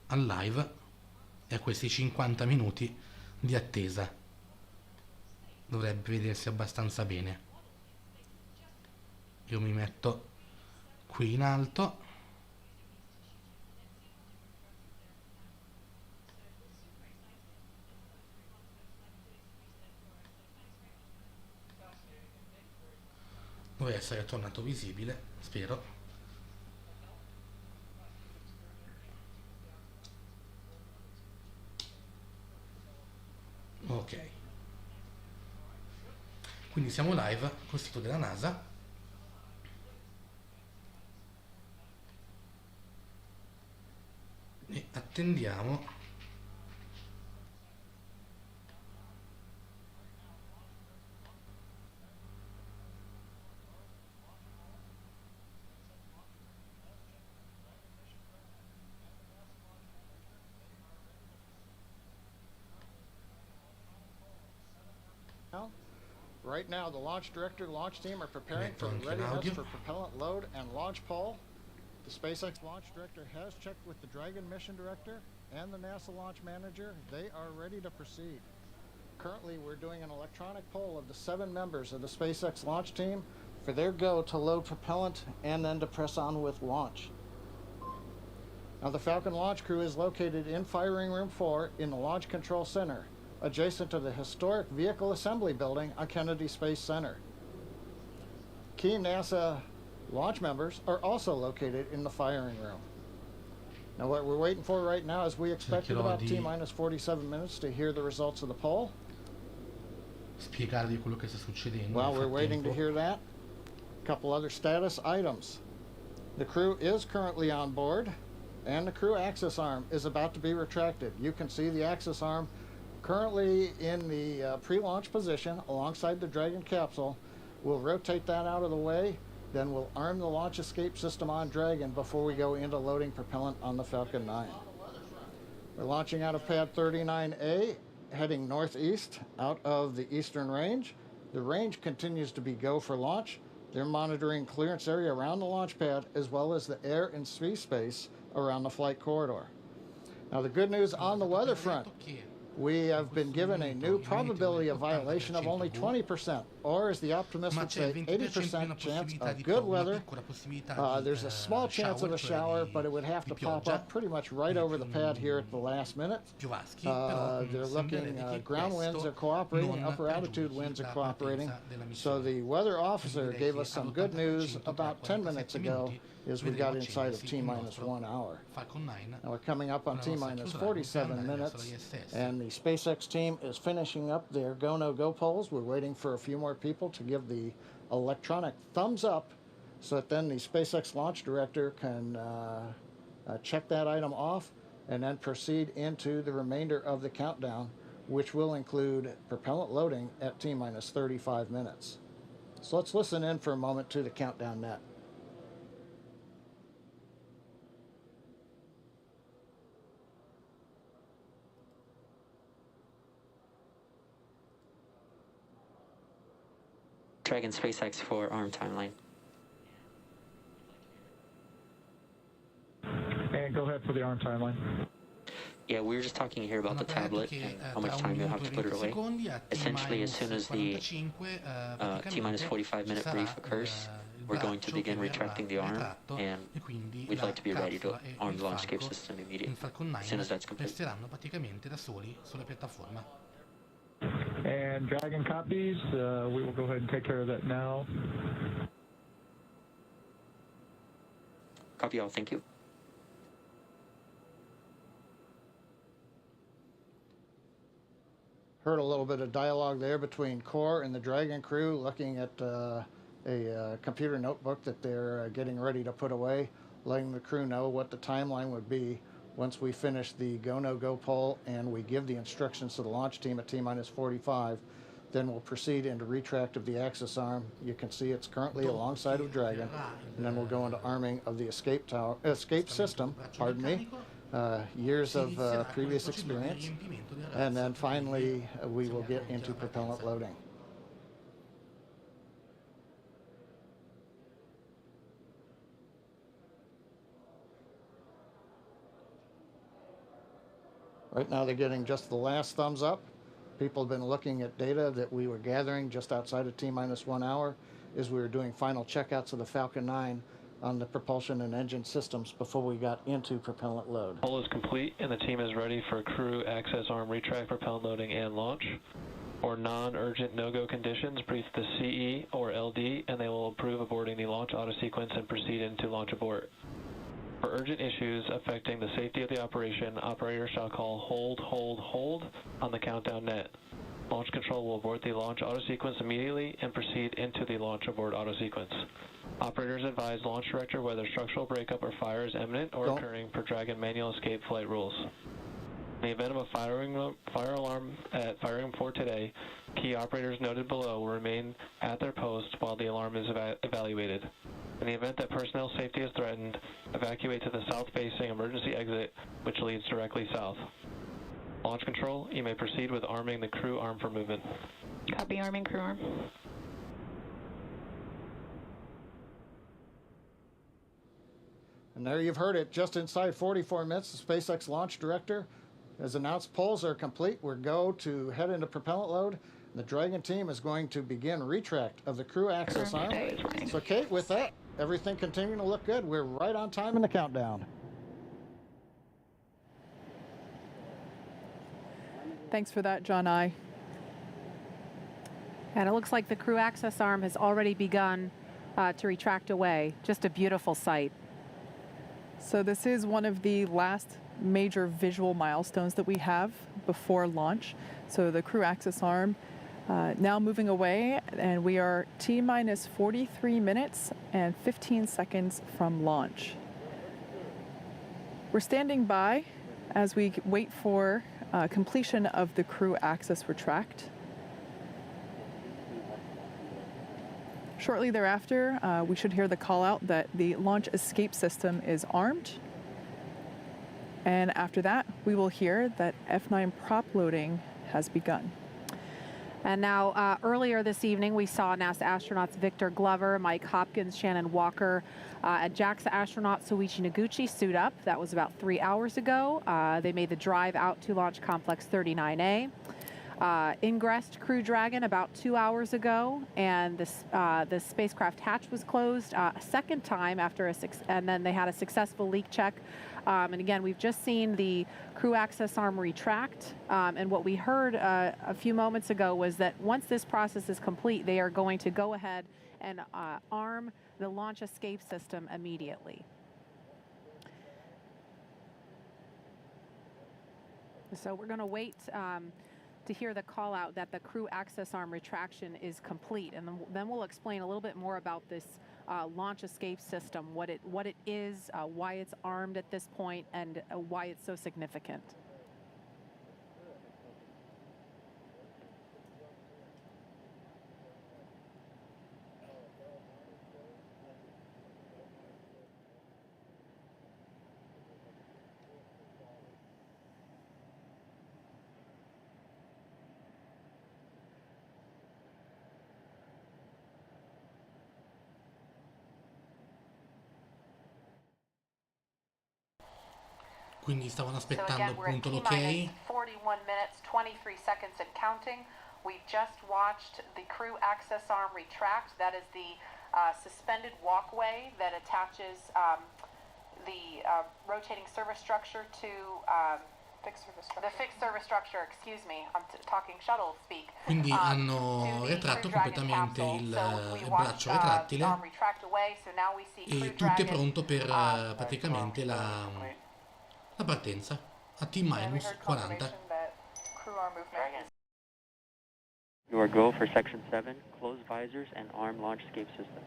al live e a questi 50 minuti di attesa. Dovrebbe vedersi abbastanza bene. Io mi metto qui in alto. Dovrebbe essere tornato visibile, spero. Ok. Quindi siamo live col sito della NASA. E attendiamo Right now, the launch director, launch team are preparing for Metto anche readiness l'audio. for propellant load and launch pole. The SpaceX launch director has checked with the Dragon mission director and the NASA launch manager. They are ready to proceed. Currently, we're doing an electronic poll of the 7 members of the SpaceX launch team for their go to load propellant and then to press on with launch. Now, the Falcon launch crew is located in Firing Room 4 in the Launch Control Center, adjacent to the historic Vehicle Assembly Building on Kennedy Space Center. Key NASA launch members are also located in the firing room. Now what we're waiting for right now is we expected about T-minus 47 minutes to hear the results of the poll. Spiegarvi quello che sta succedendo. While we're waiting to hear that, a couple other status items. The crew is currently on board, and the crew access arm is about to be retracted. You can see the access arm currently in the pre-launch position alongside the Dragon capsule. We'll rotate that out of the way, then we'll arm the launch escape system on Dragon before we go into loading propellant on the Falcon 9. We're launching out of pad 39A, heading northeast out of the eastern range. The range continues to be go for launch. They're monitoring clearance area around the launch pad as well as the air and sea space around the flight corridor. Now the good news on the weather front, we have been given a new probability of violation of only 20%, or as the optimists would say, 80% chance of good weather. There's a small chance of a shower, but it would have to pop up pretty much right over the pad here at the last minute. They're looking, ground winds are cooperating, upper altitude winds are cooperating. So the weather officer gave us some good news about 10 minutes ago as we got inside of T-minus 1 hour. Now we're coming up on T-minus 47 minutes, and the SpaceX team is finishing up their go, no go polls. We're waiting for a few more people to give the electronic thumbs up so that then the SpaceX launch director can check that item off and then proceed into the remainder of the countdown, which will include propellant loading at T-minus 35 minutes. So let's listen in for a moment to the countdown net. Dragon SpaceX for ARM timeline. And go ahead for the ARM timeline. Yeah, we were just talking here about Hanno the appena detto tablet che and how much tra un time you'll have minuto to e put it 20 away. secondi a Essentially, as soon as the T-45 T-minus praticamente 45 ci minute sarà brief occurs, il we're going to braccio che begin verrà retracting the arm, ritratto and e quindi we'd la like to be ready to capsula e arm il the launch escape falco, system il immediately, Falcon as soon as 9 that's complete. resteranno praticamente da soli sulla piattaforma. And Dragon copies. We will go ahead and take care of that now. Copy all, thank you. Heard a little bit of dialogue there between Core and the Dragon crew looking at a computer notebook that they're getting ready to put away, letting the crew know what the timeline would be once we finish the go no go poll and we give the instructions to the launch team at T-minus 45. Then we'll proceed into retract of the axis arm. You can see it's currently alongside of Dragon, and then we'll go into arming of the escape system, pardon me, years of previous experience, and then finally we will get into propellant loading. Right now they're getting just the last thumbs up. People have been looking at data that we were gathering just outside of T-minus 1 hour as we were doing final checkouts of the Falcon 9 on the propulsion and engine systems before we got into propellant load. Poll is complete and the team is ready for crew access arm retract, propellant loading, and launch. For non-urgent no-go conditions, brief the CE or LD and they will approve aborting the launch auto sequence and proceed into launch abort. For urgent issues affecting the safety of the operation, operators shall call hold on the countdown net. Launch control will abort the launch auto sequence immediately and proceed into the launch abort auto sequence. Operators advise launch director whether structural breakup or fire is imminent or occurring per Dragon manual escape flight rules. In the event of a fire alarm at firing 4 today, key operators noted below will remain at their post while the alarm is evaluated. In the event that personnel safety is threatened, evacuate to the south-facing emergency exit, which leads directly south. Launch control, you may proceed with arming the crew arm for movement. Copy, arming crew arm. And there you've heard it. Just inside 44 minutes, the SpaceX launch director has announced polls are complete. We're go to head into propellant load. The Dragon team is going to begin retract of the crew access arm. So Kate, with that, everything continuing to look good. We're right on time in the countdown. Thanks for that, John I. And it looks like the crew access arm has already begun to retract away. Just a beautiful sight. So this is one of the last major visual milestones that we have before launch. So the crew access arm now moving away, and we are T-minus 43 minutes and 15 seconds from launch. We're standing by as we wait for completion of the crew access retract. Shortly thereafter, we should hear the call out that the launch escape system is armed. And after that, we will hear that F9 prop loading has begun. And now, earlier this evening, we saw NASA astronauts Victor Glover, Mike Hopkins, Shannon Walker, and JAXA astronaut Soichi Noguchi suit up. That was about 3 hours ago. They made the drive out to Launch Complex 39A. Ingressed Crew Dragon about 2 hours ago, and the spacecraft hatch was closed a second time after and then they had a successful leak check. And again, we've just seen the crew access arm retract, and what we heard a few moments ago was that once this process is complete, they are going to go ahead and arm the launch escape system immediately. So we're going to wait to hear the call out that the crew access arm retraction is complete, and then we'll explain a little bit more about this launch escape system, what it is, why it's armed at this point, and why it's so significant. Quindi stavano So aspettando again, we're at appunto T-minus l'ok. 41 minutes, 23 seconds and counting. We've just watched the crew access arm retract. That is the suspended walkway that attaches the rotating service structure to the fixed service structure, excuse me, I'm talking shuttle speak. Quindi hanno To the retratto Crew Dragon completamente capsule. il So we braccio watched retrattile arm retract away, so now we see e Crew tutto è Dragon. pronto per praticamente la partenza a T-40. You are go for Section 7, close visors and arm launch escape system.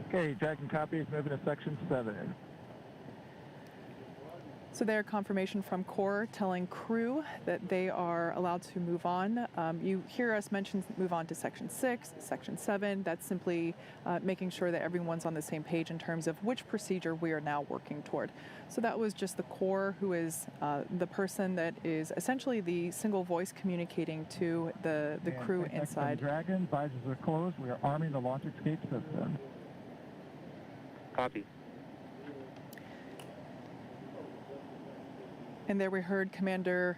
Okay, Dragon copies, moving to Section 7. So their confirmation from Core telling crew that they are allowed to move on. You hear us mention move on to Section 6, Section 7. That's simply making sure that everyone's on the same page in terms of which procedure we are now working toward. So that was just the Core, who is the person that is essentially the single voice communicating to the crew inside. Dragon, visors are closed. We are arming the launch escape system. Copy. And there we heard Commander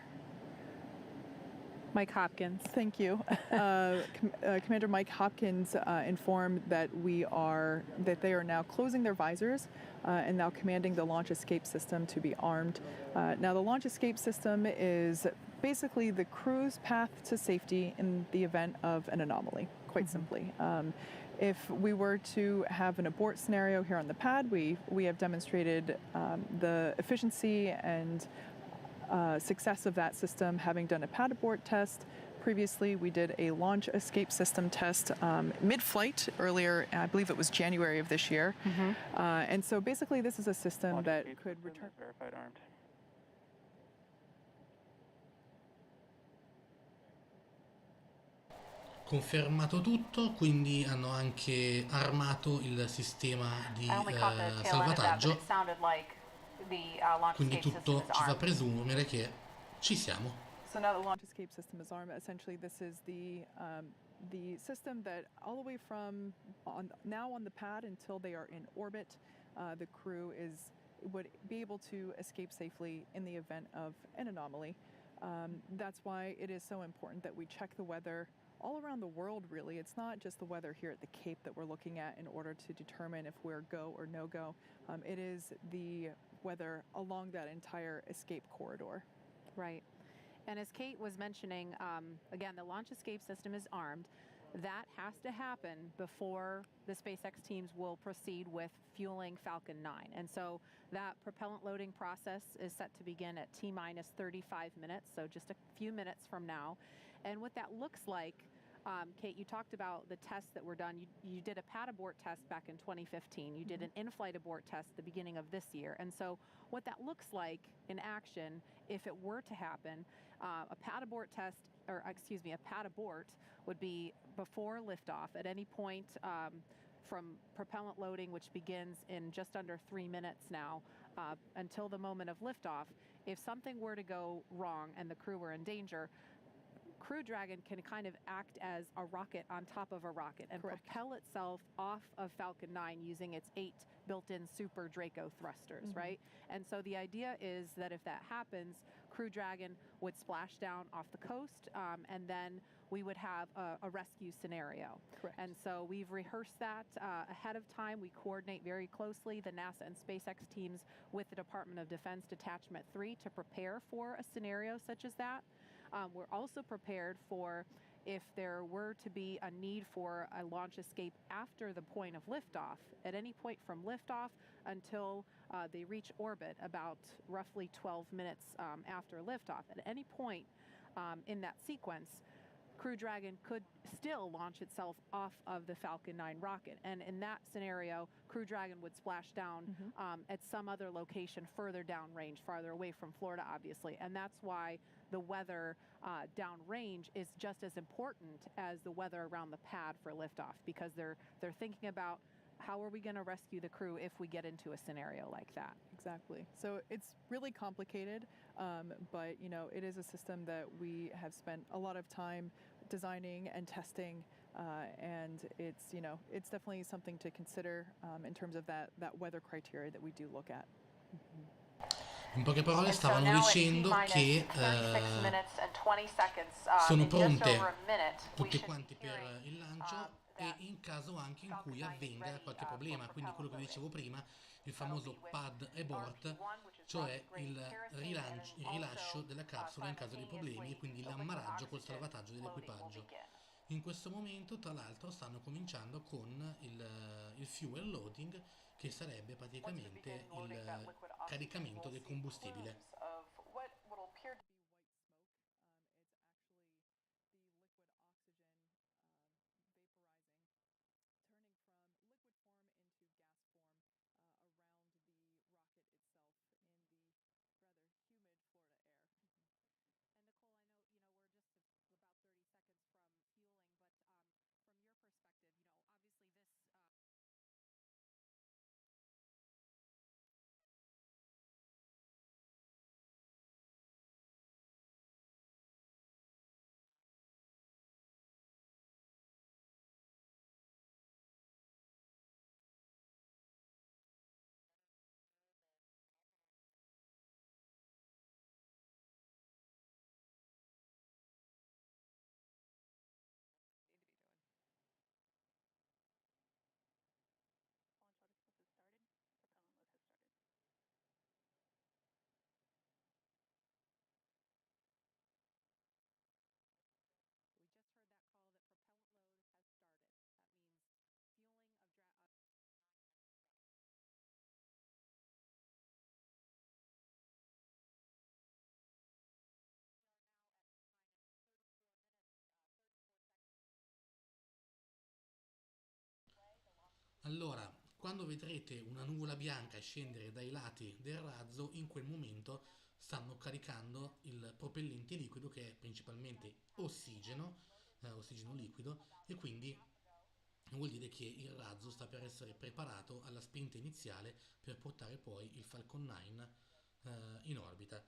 Mike Hopkins. Thank you. Commander Mike Hopkins informed that they are now closing their visors and now commanding the launch escape system to be armed. Now the launch escape system is basically the crew's path to safety in the event of an anomaly, quite simply. If we were to have an abort scenario here on the pad, we have demonstrated the efficiency and success of that system, having done a pad abort test. Previously, we did a launch escape system test mid-flight earlier, I believe it was January of this year. And so basically this is a system that could return... Verified armed. Confermato tutto, quindi hanno anche armato il sistema di salvataggio, quindi tutto ci fa presumere che ci siamo. So now the launch escape system is armed. Essentially, this is the system that all the way from now on the pad until they are in orbit, the crew would be able to escape safely in the event of an anomaly. That's why it is so important that we check the weather all around the world, really. It's not just the weather here at the Cape that we're looking at in order to determine if we're go or no go. It is the weather along that entire escape corridor. Right. And as Kate was mentioning, again, the launch escape system is armed. That has to happen before the SpaceX teams will proceed with fueling Falcon 9. And so that propellant loading process is set to begin at T-minus 35 minutes, so just a few minutes from now. And what that looks like, Kate, you talked about the tests that were done. You did a pad abort test back in 2015. You did an in-flight abort test at the beginning of this year. And so what that looks like in action, if it were to happen, a pad abort test, or excuse me, a pad abort would be before liftoff at any point from propellant loading, which begins in just under 3 minutes now, until the moment of liftoff. If something were to go wrong and the crew were in danger, Crew Dragon can kind of act as a rocket on top of a rocket and propel itself off of Falcon 9 using its 8 built-in Super Draco thrusters, right? And so the idea is that if that happens, Crew Dragon would splash down off the coast, and then we would have a rescue scenario. Correct. And so we've rehearsed that ahead of time. We coordinate very closely, the NASA and SpaceX teams, with the Department of Defense Detachment 3 to prepare for a scenario such as that. We're also prepared for if there were to be a need for a launch escape after the point of liftoff. At any point from liftoff until they reach orbit, about roughly 12 minutes after liftoff, at any point in that sequence, Crew Dragon could still launch itself off of the Falcon 9 rocket. And in that scenario, Crew Dragon would splash down at some other location further downrange, farther away from Florida, obviously. And that's why the weather downrange is just as important as the weather around the pad for liftoff, because they're thinking about how are we going to rescue the crew if we get into a scenario like that. Exactly. So it's really complicated, but you know, it is a system that we have spent a lot of time designing and testing And it's, you know, it's definitely something to consider in terms of that weather criteria that we do look at. In poche parole stavano dicendo che sono pronte tutte quanti per il lancio e in caso anche in cui avvenga qualche problema, quindi quello che dicevo prima, il famoso pad abort, cioè il rilascio della capsula in caso di problemi e quindi l'ammaraggio col salvataggio dell'equipaggio. In questo momento, tra l'altro, stanno cominciando con il fuel loading, che sarebbe praticamente il caricamento del combustibile. Allora, quando vedrete una nuvola bianca scendere dai lati del razzo, in quel momento stanno caricando il propellente liquido, che è principalmente ossigeno, ossigeno liquido, e quindi vuol dire che il razzo sta per essere preparato alla spinta iniziale per portare poi il Falcon 9 in orbita.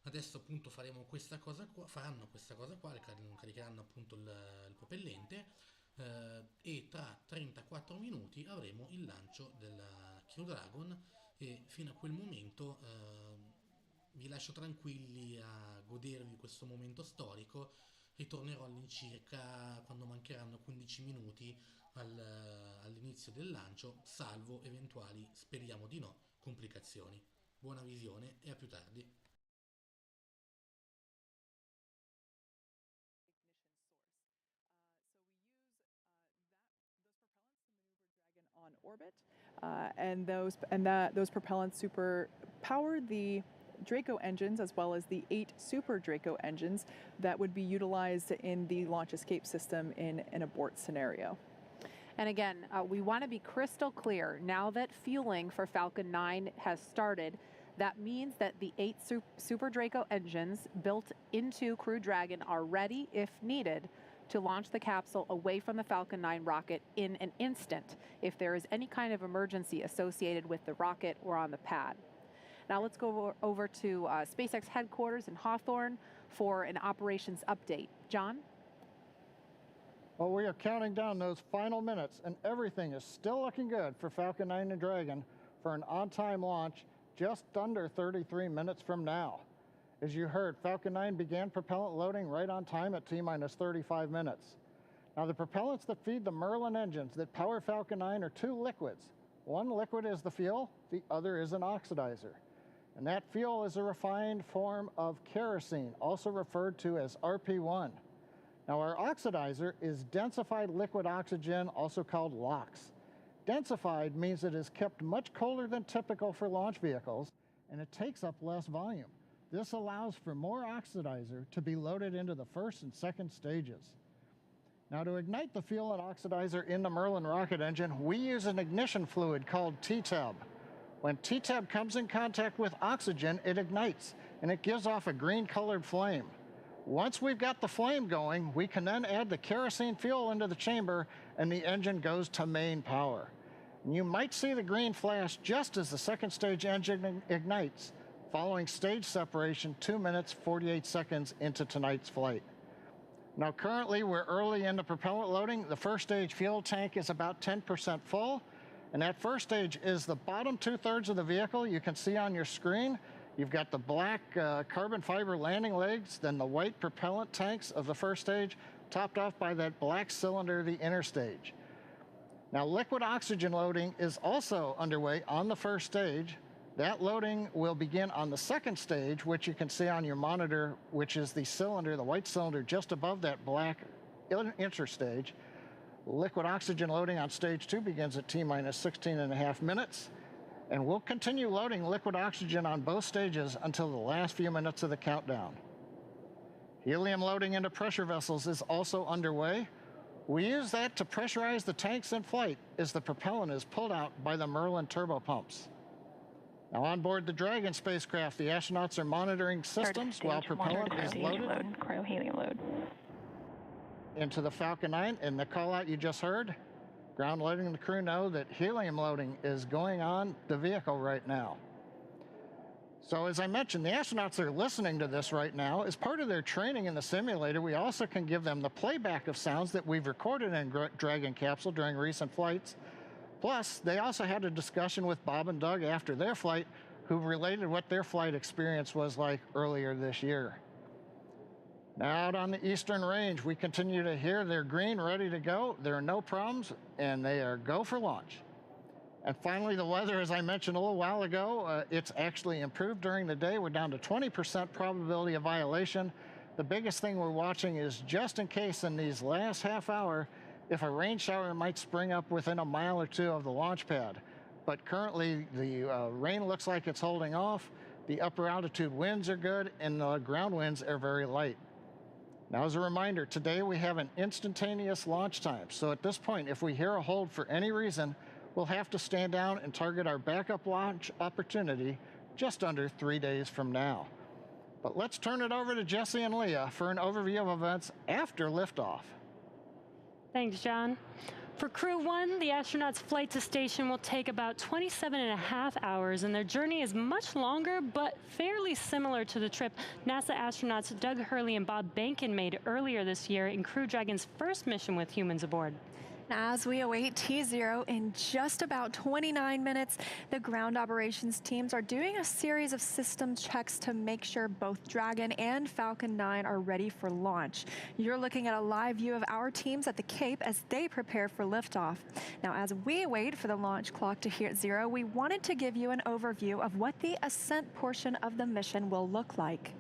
Adesso appunto faremo questa cosa qua, faranno questa cosa qua, caricheranno appunto il propellente, e tra 34 minuti avremo il lancio della Crew Dragon, e fino a quel momento vi lascio tranquilli a godervi questo momento storico. Ritornerò all'incirca quando mancheranno 15 minuti all'inizio del lancio, salvo eventuali, speriamo di no, complicazioni. Buona visione e a più tardi. On orbit, and those propellants power the Draco engines, as well as the 8 Super Draco engines that would be utilized in the launch escape system in an abort scenario. And again, we want to be crystal clear. Now that fueling for Falcon 9 has started, that means that the 8 Super Draco engines built into Crew Dragon are ready, if needed, to launch the capsule away from the Falcon 9 rocket in an instant if there is any kind of emergency associated with the rocket or on the pad. Now let's go over to SpaceX headquarters in Hawthorne for an operations update. John? Well, we are counting down those final minutes, and everything is still looking good for Falcon 9 and Dragon for an on-time launch just under 33 minutes from now. As you heard, Falcon 9 began propellant loading right on time at T-minus 35 minutes. Now, the propellants that feed the Merlin engines that power Falcon 9 are 2 liquids. One liquid is the fuel, the other is an oxidizer. And that fuel is a refined form of kerosene, also referred to as RP1. Now, our oxidizer is densified liquid oxygen, also called LOX. Densified means it is kept much colder than typical for launch vehicles, and it takes up less volume. This allows for more oxidizer to be loaded into the first and second stages. Now, to ignite the fuel and oxidizer in the Merlin rocket engine, we use an ignition fluid called T-tab. When T-tab comes in contact with oxygen, it ignites, and it gives off a green-colored flame. Once we've got the flame going, we can then add the kerosene fuel into the chamber, and the engine goes to main power. And you might see the green flash just as the second stage engine ignites, following stage separation 2 minutes, 48 seconds into tonight's flight. Now currently we're early into propellant loading. The first stage fuel tank is about 10% full. And that first stage is the bottom 2/3 of the vehicle. You can see on your screen, you've got the black carbon fiber landing legs, then the white propellant tanks of the first stage, topped off by that black cylinder, the inner stage. Now liquid oxygen loading is also underway on the first stage. That loading will begin on the second stage, which you can see on your monitor, which is the cylinder, the white cylinder just above that black interstage. Liquid oxygen loading on stage 2 begins at T-minus 16.5 minutes. And we'll continue loading liquid oxygen on both stages until the last few minutes of the countdown. Helium loading into pressure vessels is also underway. We use that to pressurize the tanks in flight as the propellant is pulled out by the Merlin turbopumps. Now on board the Dragon spacecraft, the astronauts are monitoring systems while propellant is loaded Cryo-helium load. into the Falcon 9. And the call out you just heard, ground loading and the crew know that helium loading is going on the vehicle right now. So as I mentioned, the astronauts are listening to this right now. As part of their training in the simulator, we also can give them the playback of sounds that we've recorded in Dragon capsule during recent flights. Plus, they also had a discussion with Bob and Doug after their flight, who related what their flight experience was like earlier this year. Now out on the Eastern Range, we continue to hear they're green, ready to go. There are no problems, and they are go for launch. And finally, the weather, as I mentioned a little while ago, it's actually improved during the day. We're down to 20% probability of violation. The biggest thing we're watching is just in case in these last half hour, if a rain shower might spring up within a mile or two of the launch pad. But currently, the rain looks like it's holding off. The upper altitude winds are good, and the ground winds are very light. Now, as a reminder, today we have an instantaneous launch time. So at this point, if we hear a hold for any reason, we'll have to stand down and target our backup launch opportunity just under 3 days from now. But let's turn it over to Jesse and Leah for an overview of events after liftoff. Thanks, John. For Crew 1, the astronauts' flight to station will take about 27.5 hours, and their journey is much longer, but fairly similar to the trip NASA astronauts Doug Hurley and Bob Behnken made earlier this year in Crew Dragon's first mission with humans aboard. As we await T0 in just about 29 minutes, the ground operations teams are doing a series of system checks to make sure both Dragon and Falcon 9 are ready for launch. You're looking at a live view of our teams at the Cape as they prepare for liftoff. Now, as we wait for the launch clock to hit 0, we wanted to give you an overview of what the ascent portion of the mission will look like.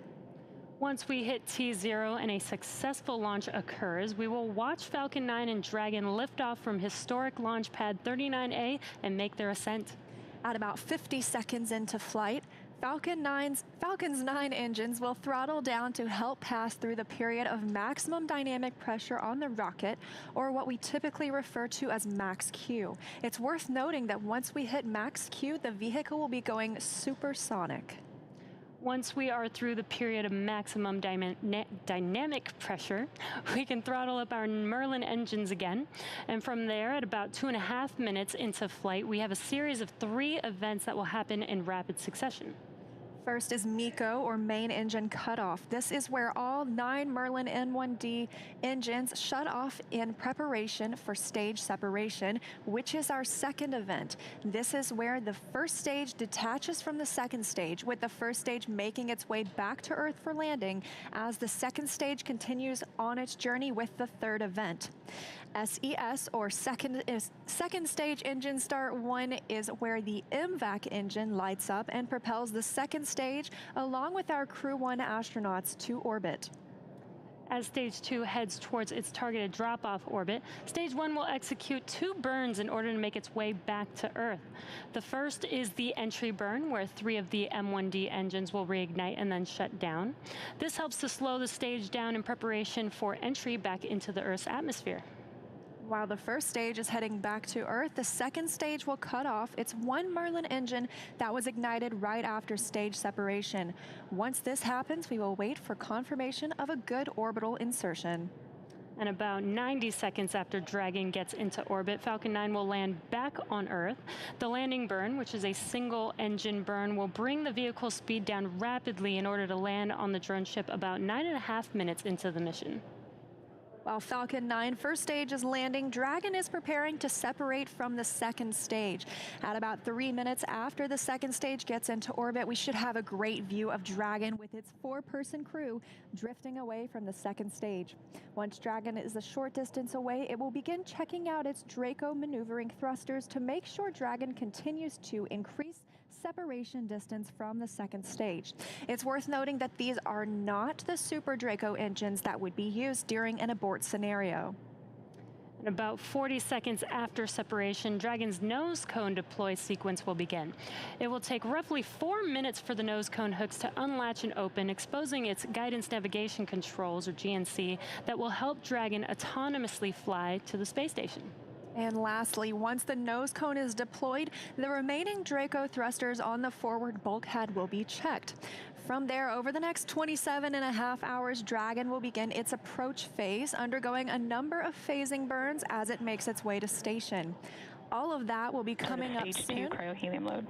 Once we hit T0 and a successful launch occurs, we will watch Falcon 9 and Dragon lift off from historic launch pad 39A and make their ascent. At about 50 seconds into flight, Falcon's 9 engines will throttle down to help pass through the period of maximum dynamic pressure on the rocket, or what we typically refer to as max Q. It's worth noting that once we hit max Q, the vehicle will be going supersonic. Once we are through the period of maximum dynamic pressure, we can throttle up our Merlin engines again. And from there, at about 2.5 minutes into flight, we have a series of 3 events that will happen in rapid succession. First is MECO, or main engine cutoff. This is where all 9 Merlin N1D engines shut off in preparation for stage separation, which is our second event. This is where the first stage detaches from the second stage, with the first stage making its way back to Earth for landing as the second stage continues on its journey with the third event. SES, or second stage engine start 1, is where the MVAC engine lights up and propels the second stage along with our Crew 1 astronauts to orbit. As Stage 2 heads towards its targeted drop-off orbit, Stage 1 will execute 2 burns in order to make its way back to Earth. The first is the entry burn, where 3 of the M1D engines will reignite and then shut down. This helps to slow the stage down in preparation for entry back into the Earth's atmosphere. While the first stage is heading back to Earth, the second stage will cut off its 1 Merlin engine that was ignited right after stage separation. Once this happens, we will wait for confirmation of a good orbital insertion. And about 90 seconds after Dragon gets into orbit, Falcon 9 will land back on Earth. The landing burn, which is a single engine burn, will bring the vehicle's speed down rapidly in order to land on the drone ship about 9.5 minutes into the mission. While Falcon 9 first stage is landing, Dragon is preparing to separate from the second stage. At about 3 minutes after the second stage gets into orbit, we should have a great view of Dragon with its 4-person crew drifting away from the second stage. Once Dragon is a short distance away, it will begin checking out its Draco maneuvering thrusters to make sure Dragon continues to increase separation distance from the second stage. It's worth noting that these are not the Super Draco engines that would be used during an abort scenario. And about 40 seconds after separation, Dragon's nose cone deploy sequence will begin. It will take roughly 4 minutes for the nose cone hooks to unlatch and open, exposing its guidance navigation controls, or GNC, that will help Dragon autonomously fly to the space station. And lastly, once the nose cone is deployed, the remaining Draco thrusters on the forward bulkhead will be checked. From there, over the next 27.5 hours, Dragon will begin its approach phase, undergoing a number of phasing burns as it makes its way to station. All of that will be coming up soon. Stage 2 cryohelium load.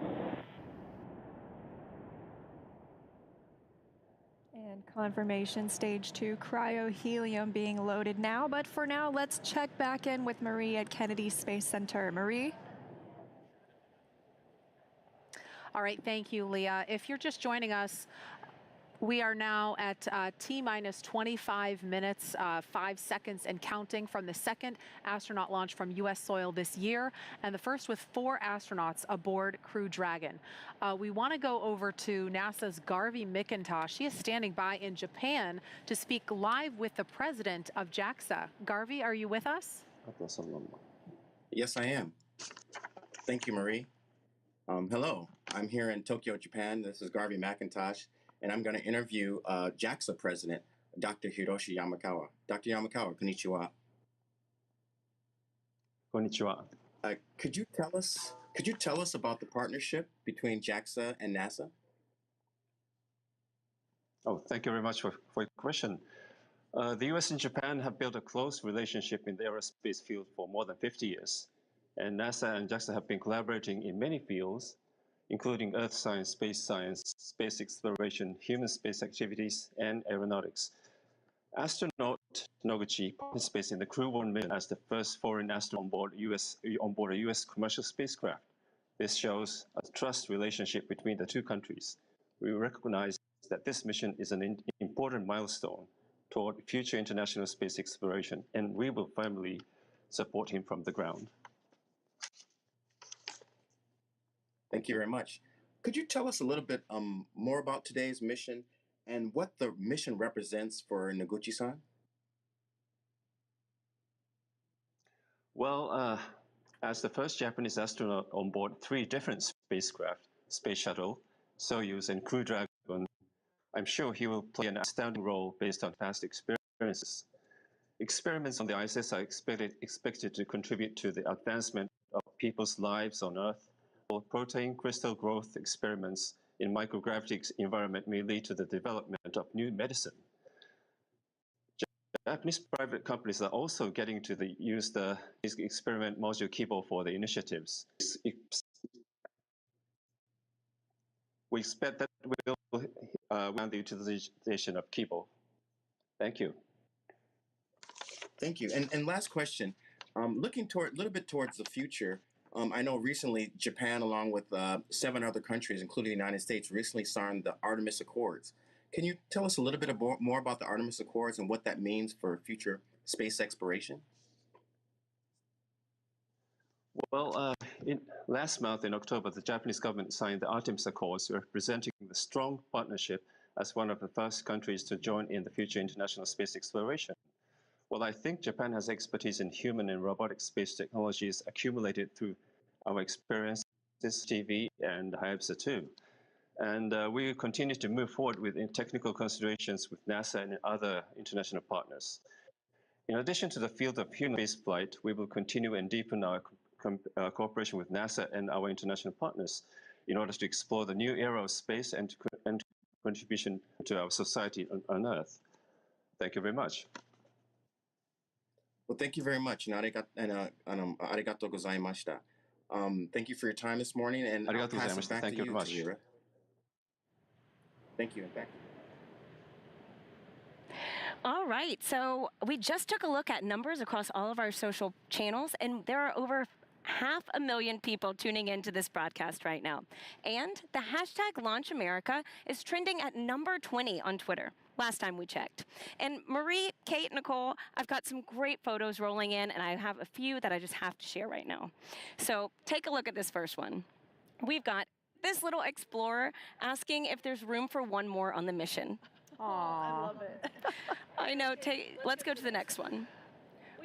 And confirmation, stage 2 cryohelium being loaded now. But for now, let's check back in with Marie at Kennedy Space Center. Marie? All right, thank you, Leah. If you're just joining us, we are now at T-minus 25 minutes, 5 seconds and counting from the second astronaut launch from U.S. soil this year, and the first with 4 astronauts aboard Crew Dragon. We want to go over to NASA's Garvey McIntosh. She is standing by in Japan to speak live with the president of JAXA. Garvey, are you with us? Yes, I am. Thank you, Marie. Hello, I'm here in Tokyo, Japan. This is Garvey McIntosh, and I'm going to interview JAXA President, Dr. Hiroshi Yamakawa. Dr. Yamakawa, konnichiwa. Konnichiwa. Could you tell us about the partnership between JAXA and NASA? Oh, thank you very much for your question. The US and Japan have built a close relationship in the aerospace field for more than 50 years. And NASA and JAXA have been collaborating in many fields, including earth science, space exploration, human space activities, and aeronautics. Astronaut Noguchi participates in the Crew 1 mission as the first foreign astronaut on board a US commercial spacecraft. This shows a trust relationship between the two countries. We recognize that this mission is an important milestone toward future international space exploration, and we will firmly support him from the ground. Thank you very much. Could you tell us a little bit more about today's mission and what the mission represents for Noguchi-san? Well, as the first Japanese astronaut on board 3 different spacecraft, Space Shuttle, Soyuz, and Crew Dragon, I'm sure he will play an outstanding role based on past experiences. Experiments on the ISS are expected to contribute to the advancement of people's lives on Earth. Protein crystal growth experiments in microgravity environment may lead to the development of new medicine. Japanese private companies are also getting to use the experiment module Kibo for the initiatives. We expect that we will the utilization of Kibo. Thank you. Thank you. And last question, looking a little bit towards the future. I know recently Japan, along with 7 other countries, including the United States, recently signed the Artemis Accords. Can you tell us a little bit more about the Artemis Accords and what that means for future space exploration? Well, last month in October, the Japanese government signed the Artemis Accords, representing the strong partnership as one of the first countries to join in the future international space exploration. Well, I think Japan has expertise in human and robotic space technologies accumulated through our experiences, TV and Hayabusa 2. And we will continue to move forward with technical considerations with NASA and other international partners. In addition to the field of human spaceflight, we will continue and deepen our cooperation with NASA and our international partners in order to explore the new era of space and contribution to our society on Earth. Thank you very much. Well, thank you very much. Arigatou gozaimashita. Thank you for your time this morning, and I'll pass it back to you, Tamira. Thank you, and back to you. All right, so we just took a look at numbers across all of our social channels, and there are over 500,000 people tuning into this broadcast right now. And the hashtag #LaunchAmerica is trending at number 20 on Twitter, last time we checked. And Marie, Kate, Nicole, I've got some great photos rolling in, and I have a few that I just have to share right now. So take a look at this first one. We've got this little explorer asking if there's room for one more on the mission. Aww. I love it. I know. Let's go to the next one.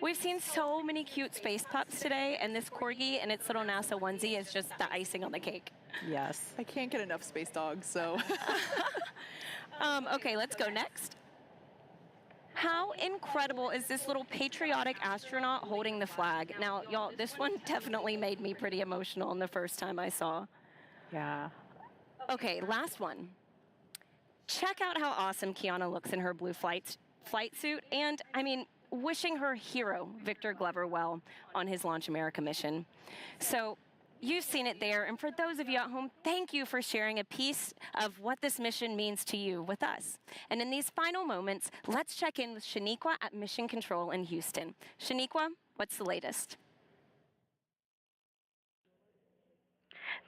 We've seen so many cute space pups today, and this corgi and its little NASA onesie is just the icing on the cake. Yes. I can't get enough space dogs, so. Okay, let's go next. How incredible is this little patriotic astronaut holding the flag? Now, y'all, this one definitely made me pretty emotional the first time I saw. Yeah. Okay, last one. Check out how awesome Kiana looks in her blue flight suit, and, I mean, wishing her hero, Victor Glover, well on his Launch America mission. So you've seen it there, and for those of you at home, thank you for sharing a piece of what this mission means to you with us. And in these final moments, let's check in with Shaniqua at Mission Control in Houston. Shaniqua, what's the latest?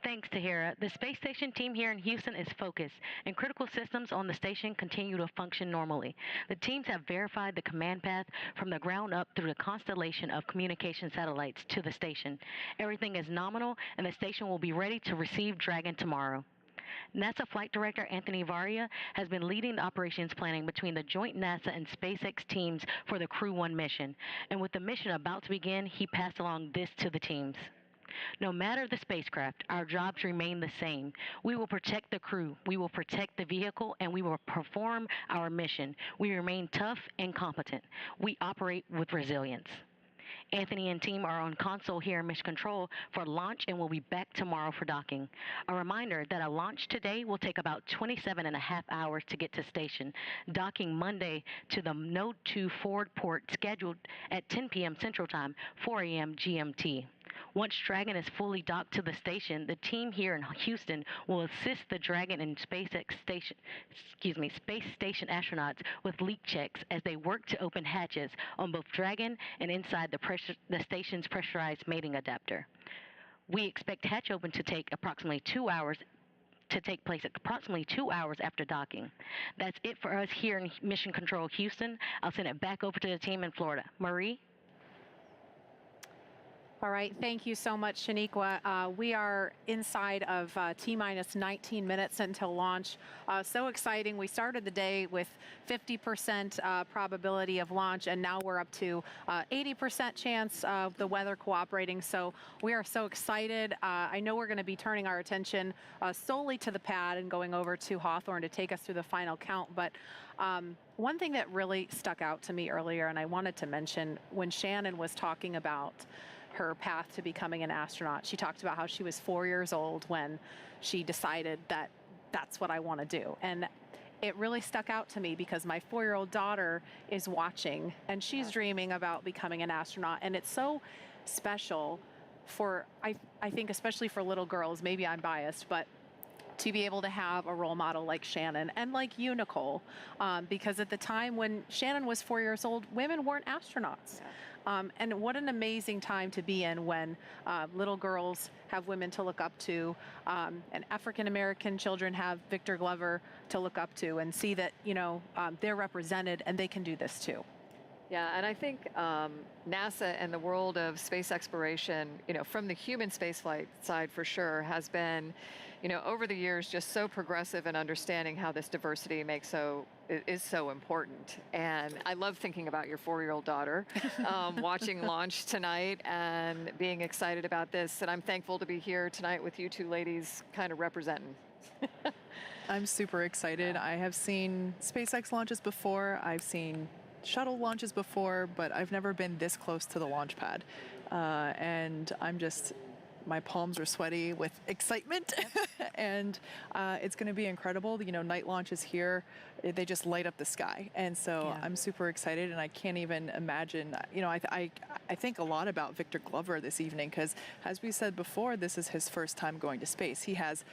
Thanks, Tahira. The space station team here in Houston is focused, and critical systems on the station continue to function normally. The teams have verified the command path from the ground up through the constellation of communication satellites to the station. Everything is nominal, and the station will be ready to receive Dragon tomorrow. NASA Flight Director Anthony Varia has been leading the operations planning between the joint NASA and SpaceX teams for the Crew 1 mission, and with the mission about to begin, he passed along this to the teams. No matter the spacecraft, our jobs remain the same. We will protect the crew, we will protect the vehicle, and we will perform our mission. We remain tough and competent. We operate with resilience. Anthony and team are on console here in Mission Control for launch and will be back tomorrow for docking. A reminder that a launch today will take about 27.5 hours to get to station, docking Monday to the Node 2 forward port scheduled at 10 p.m. Central Time, 4 a.m. GMT. Once Dragon is fully docked to the station, the team here in Houston will assist the Dragon and space station astronauts with leak checks as they work to open hatches on both Dragon and inside the station's pressurized mating adapter. We expect hatch open to take approximately 2 hours after docking. That's it for us here in Mission Control Houston. I'll send it back over to the team in Florida. Marie? All right, thank you so much, Shaniqua. We are inside of T-minus 19 minutes until launch. So exciting. We started the day with 50% probability of launch, and now we're up to 80% chance of the weather cooperating. So we are so excited. I know we're going to be turning our attention solely to the pad and going over to Hawthorne to take us through the final count. But one thing that really stuck out to me earlier, and I wanted to mention, when Shannon was talking about her path to becoming an astronaut, she talked about how she was 4 years old when she decided that that's what I want to do. And it really stuck out to me because my 4-year-old daughter is watching and she's dreaming about becoming an astronaut. And it's so special for, I think, especially for little girls, maybe I'm biased, but to be able to have a role model like Shannon and like you, Nicole, because at the time when Shannon was 4 years old, women weren't astronauts. And what an amazing time to be in when little girls have women to look up to, and African-American children have Victor Glover to look up to and see that, you know, they're represented and they can do this too. Yeah, and I think NASA and the world of space exploration, you know, from the human spaceflight side for sure, has been, you know, over the years just so progressive in understanding how this diversity is so important. And I love thinking about your 4-year-old daughter watching launch tonight and being excited about this. And I'm thankful to be here tonight with you two ladies kind of representing. I'm super excited. I have seen SpaceX launches before. I've seen shuttle launches before, but I've never been this close to the launch pad. And my palms are sweaty with excitement. And it's going to be incredible. You know, night launches here, they just light up the sky. And so I'm super excited, and I can't even imagine, you know, I think a lot about Victor Glover this evening because, as we said before, this is his first time going to space. He has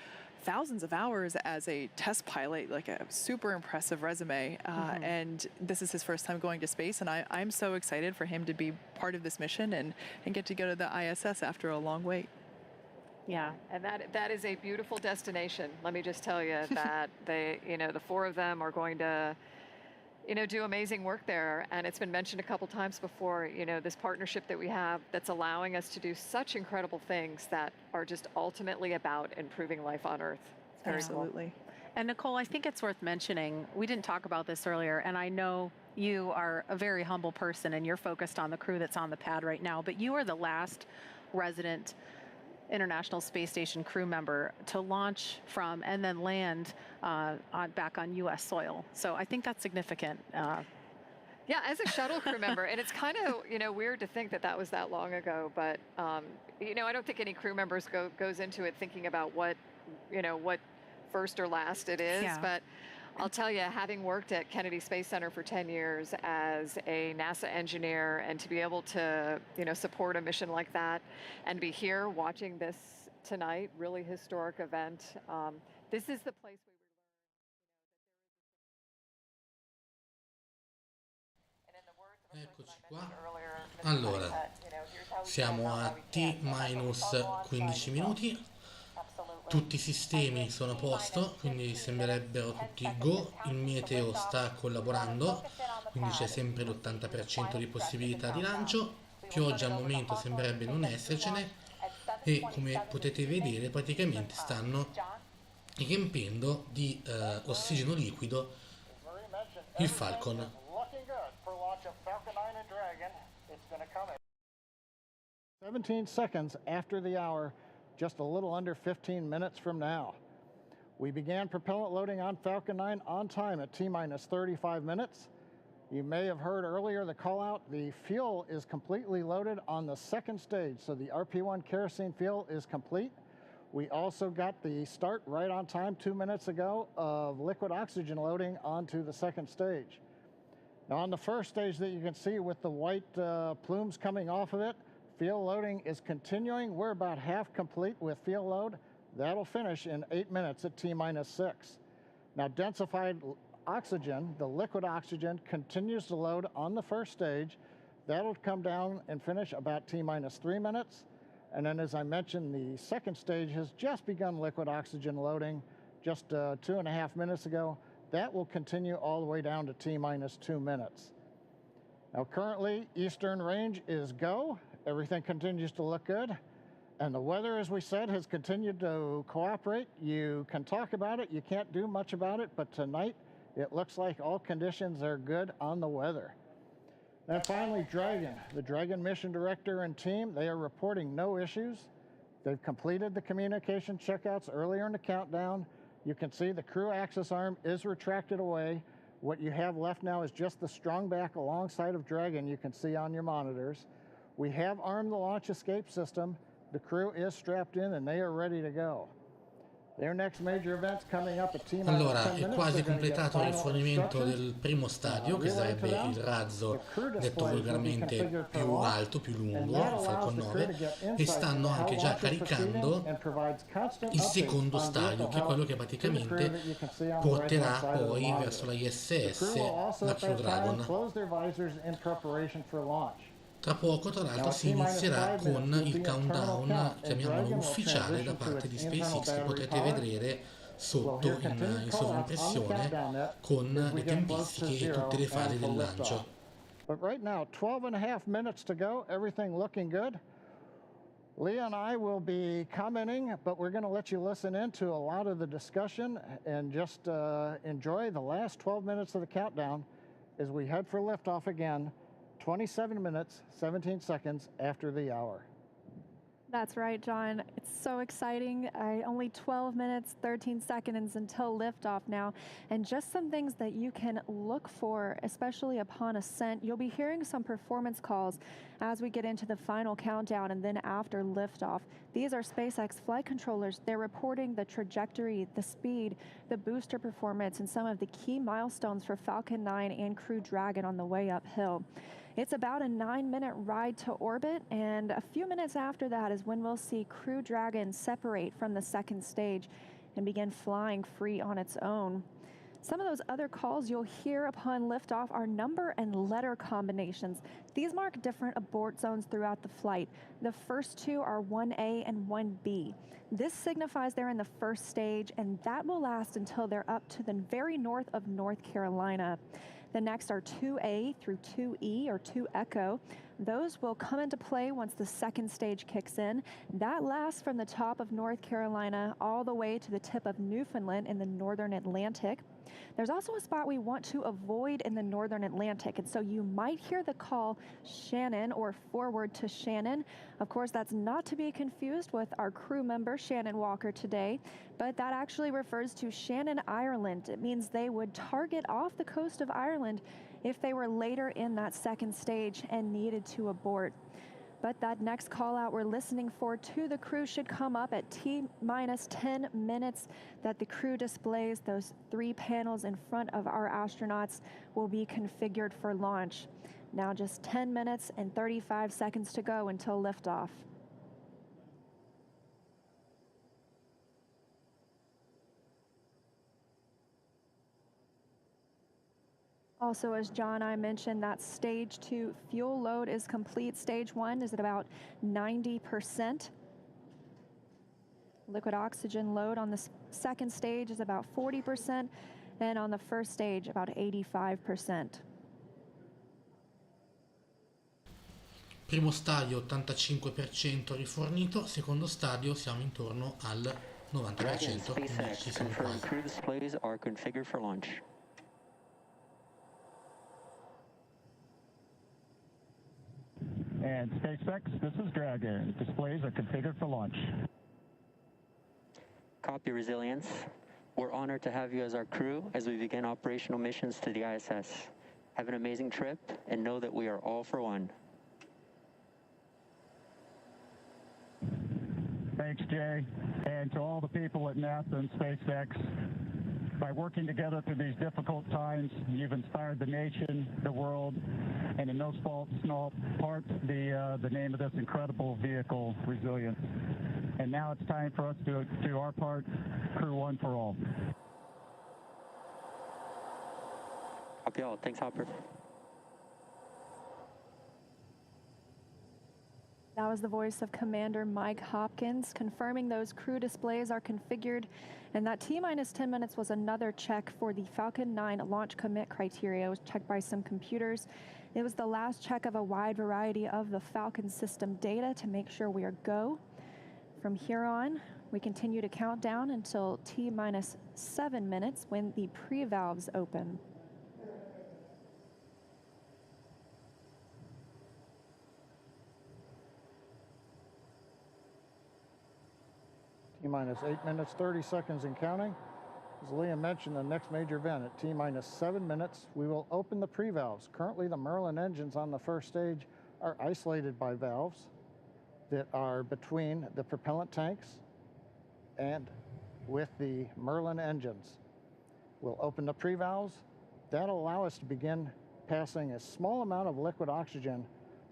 thousands of hours as a test pilot, like a super impressive resume. And this is his first time going to space, and I'm so excited for him to be part of this mission and get to go to the ISS after a long wait. Yeah, and that is a beautiful destination. Let me just tell you that they, the four of them are going to, do amazing work there. And it's been mentioned a couple times before, this partnership that we have that's allowing us to do such incredible things that are just ultimately about improving life on Earth. It's very Absolutely. Cool. And Nicole, I think it's worth mentioning, we didn't talk about this earlier, and I know you are a very humble person and you're focused on the crew that's on the pad right now, but you are the last resident International Space Station crew member to launch from and then land back on U.S. soil. So I think that's significant. Yeah, as a shuttle crew member, and it's kind of weird to think that was that long ago, but I don't think any crew members goes into it thinking about what first or last it is. Yeah. But I'll tell you, having worked at Kennedy Space Center for 10 years as a NASA engineer, and to be able to, support a mission like that and be here watching this tonight, really historic event, this is the place we Eccoci qua. Allora, siamo a T-15 minuti. Tutti i sistemi sono a posto, quindi sembrerebbero tutti go. Il meteo sta collaborando, quindi c'è sempre l'80% di possibilità di lancio. Pioggia al momento sembrerebbe non essercene e, come potete vedere, praticamente stanno riempendo di ossigeno liquido il Falcon. 17 seconds after the hour, just a little under 15 minutes from now. We began propellant loading on Falcon 9 on time at T-minus 35 minutes. You may have heard earlier the call out, the fuel is completely loaded on the second stage, so the RP-1 kerosene fuel is complete. We also got the start right on time 2 minutes ago of liquid oxygen loading onto the second stage. Now on the first stage that you can see with the white plumes coming off of it, fuel loading is continuing. We're about half complete with fuel load. That'll finish in 8 minutes at T-minus 6. Now densified oxygen, the liquid oxygen, continues to load on the first stage. That'll come down and finish about T-minus 3 minutes. And then, as I mentioned, the second stage has just begun liquid oxygen loading just 2.5 minutes ago. That will continue all the way down to T-minus 2 minutes. Now currently, eastern range is go. Everything continues to look good. And the weather, as we said, has continued to cooperate. You can talk about it, you can't do much about it, but tonight it looks like all conditions are good on the weather. Then finally, Dragon. The Dragon mission director and team, they are reporting no issues. They've completed the communication checkouts earlier in the countdown. You can see the crew access arm is retracted away. What you have left now is just the strong back alongside of Dragon you can see on your monitors. We have armed the launch escape system. The crew is strapped in and they are ready to go. Their next major events coming up at T-minus 10 Allora, minutes. è quasi completato il rifornimento del primo stadio, che sarebbe il razzo detto volgarmente più alto, più lungo, il Falcon 9, e stanno anche già caricando il secondo stadio, che è quello che praticamente porterà poi verso la ISS la Crew Dragon. Tra poco, tra l'altro, si inizierà con il countdown, chiamiamolo ufficiale, da parte di SpaceX, che potrete vedere sotto in sovraimpressione con le tempistiche e tutte le fasi del lancio. But right now, 12.5 minutes to go, everything looking good. Leah and I will be commenting, but we're going to let you listen into a lot of the discussion and just enjoy the last 12 minutes of the countdown as we head for liftoff again. 27 minutes, 17 seconds after the hour. That's right, John. It's so exciting. Only 12 minutes, 13 seconds until liftoff now. And just some things that you can look for, especially upon ascent. You'll be hearing some performance calls as we get into the final countdown and then after liftoff. These are SpaceX flight controllers. They're reporting the trajectory, the speed, the booster performance, and some of the key milestones for Falcon 9 and Crew Dragon on the way uphill. It's about a 9-minute ride to orbit, and a few minutes after that is when we'll see Crew Dragon separate from the second stage. and begin flying free on its own. Some of those other calls you'll hear upon liftoff are number and letter combinations. These mark different abort zones throughout the flight. The first two are 1A and 1B. This signifies they're in the first stage, and that will last until they're up to the very north of North Carolina. The next are 2A through 2E or 2 Echo. Those will come into play once the second stage kicks in. That lasts from the top of North Carolina all the way to the tip of Newfoundland in the northern Atlantic. There's also a spot we want to avoid in the northern Atlantic, and so you might hear the call Shannon or forward to Shannon. Of course, that's not to be confused with our crew member Shannon Walker today, but that actually refers to Shannon, Ireland. It means they would target off the coast of Ireland if they were later in that second stage and needed to abort. But that next call out we're listening for to the crew should come up at T-minus 10 minutes that the crew displays. Those 3 panels in front of our astronauts will be configured for launch. Now just 10 minutes and 35 seconds to go until liftoff. Also, as John and I mentioned, that stage 2 fuel load is complete. Stage 1 is at about 90%. Liquid oxygen load on the second stage is about 40%, and on the first stage about 85%. Primo stadio 85% rifornito, secondo stadio siamo intorno al 90%. SpaceX confirmed crew displays are configured for launch. And SpaceX, this is Dragon. Displays are configured for launch. Copy, Resilience. We're honored to have you as our crew as we begin operational missions to the ISS. Have an amazing trip and know that we are all for one. Thanks, Jay. And to all the people at NASA and SpaceX, by working together through these difficult times, you've inspired the nation, the world, and in no small part, the name of this incredible vehicle, Resilience. And now it's time for us to do our part, Crew One for All. Copy all. Thanks, Hopper. That was the voice of Commander Mike Hopkins confirming those crew displays are configured, and that T-minus 10 minutes was another check for the Falcon 9 launch commit criteria. It was checked by some computers. It was the last check of a wide variety of the Falcon system data to make sure we are go. From here on, we continue to count down until T-minus 7 minutes when the pre-valves open. T-minus 8 minutes, 30 seconds and counting. As Liam mentioned, the next major event at T-minus 7 minutes, we will open the pre-valves. Currently, the Merlin engines on the first stage are isolated by valves that are between the propellant tanks and with the Merlin engines. We'll open the pre-valves. That'll allow us to begin passing a small amount of liquid oxygen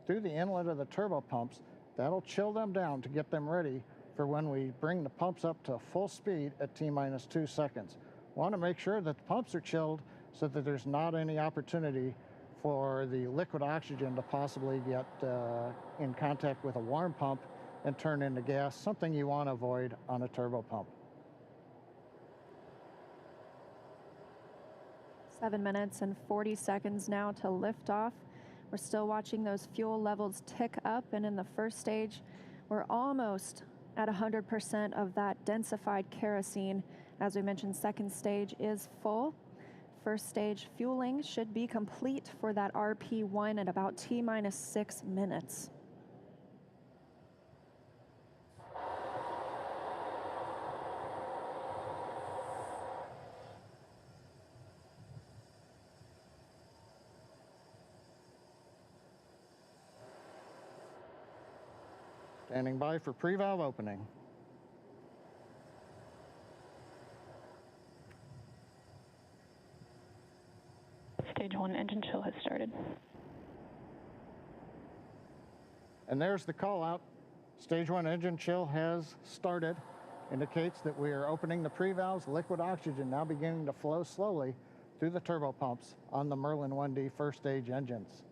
through the inlet of the turbo pumps. That'll chill them down to get them ready for when we bring the pumps up to full speed at T-minus 2 seconds. Want to make sure that the pumps are chilled so that there's not any opportunity for the liquid oxygen to possibly get in contact with a warm pump and turn into gas, something you want to avoid on a turbo pump. 7 minutes and 40 seconds now to liftoff. We're still watching those fuel levels tick up, and in the first stage, we're almost at 100% of that densified kerosene. As we mentioned, second stage is full. First stage fueling should be complete for that RP1 at about T-minus 6 minutes. Standing by for pre-valve opening. Stage 1 engine chill has started. And there's the call out. Stage 1 engine chill has started. indicates that we are opening the pre-valves, liquid oxygen now beginning to flow slowly through the turbopumps on the Merlin 1D first stage engines.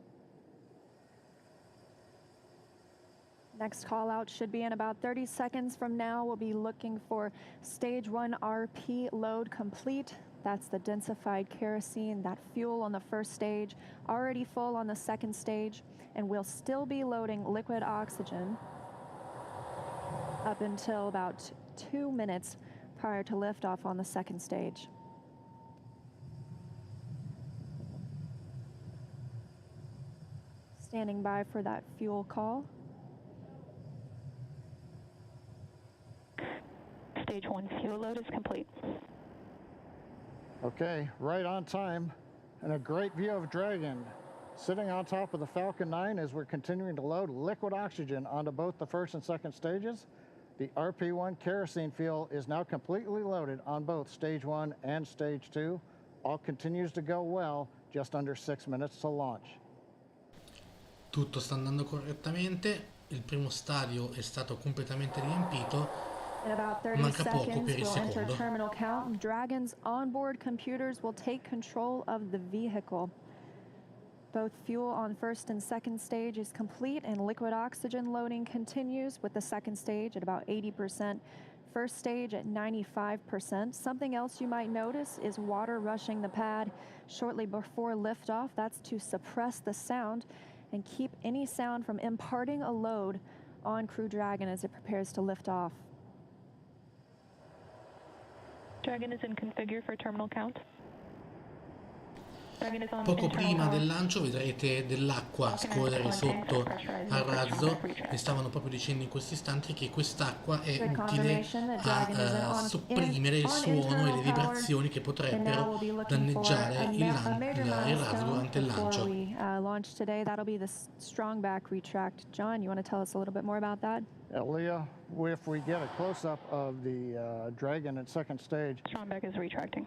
Next call out should be in about 30 seconds from now. We'll be looking for stage 1 RP load complete. That's the densified kerosene, that fuel on the first stage, already full on the second stage, and we'll still be loading liquid oxygen up until about 2 minutes prior to liftoff on the second stage. Standing by for that fuel call. Stage 1 fuel load is complete. Okay, right on time, and a great view of Dragon sitting on top of the Falcon 9 as we're continuing to load liquid oxygen onto both the first and second stages. The RP1 kerosene fuel is now completely loaded on both stage 1 and stage 2. All continues to go well, just under 6 minutes to launch. Tutto sta andando correttamente, il primo stadio è stato completamente riempito. In about 30 Manca poco seconds, per il we'll enter secondo. terminal count. Dragon's onboard computers will take control of the vehicle. Both fuel on first and second stage is complete, and liquid oxygen loading continues with the second stage at about 80%, first stage at 95%. Something else you might notice is water rushing the pad shortly before liftoff. That's to suppress the sound and keep any sound from imparting a load on Crew Dragon as it prepares to lift off. Dragon is in configure for terminal count. Dragon is on Poco internal prima power. del lancio vedrete dell'acqua scorrere sotto al razzo e stavano proprio dicendo in questi istanti che quest'acqua è utile a sopprimere il suono e le vibrazioni che potrebbero danneggiare il razzo durante il lancio. Launch today, that'll be the strong back retract. John, you want to tell us a little bit more about that? Leah, if we get a close-up of the Dragon at second stage. Strong back is retracting.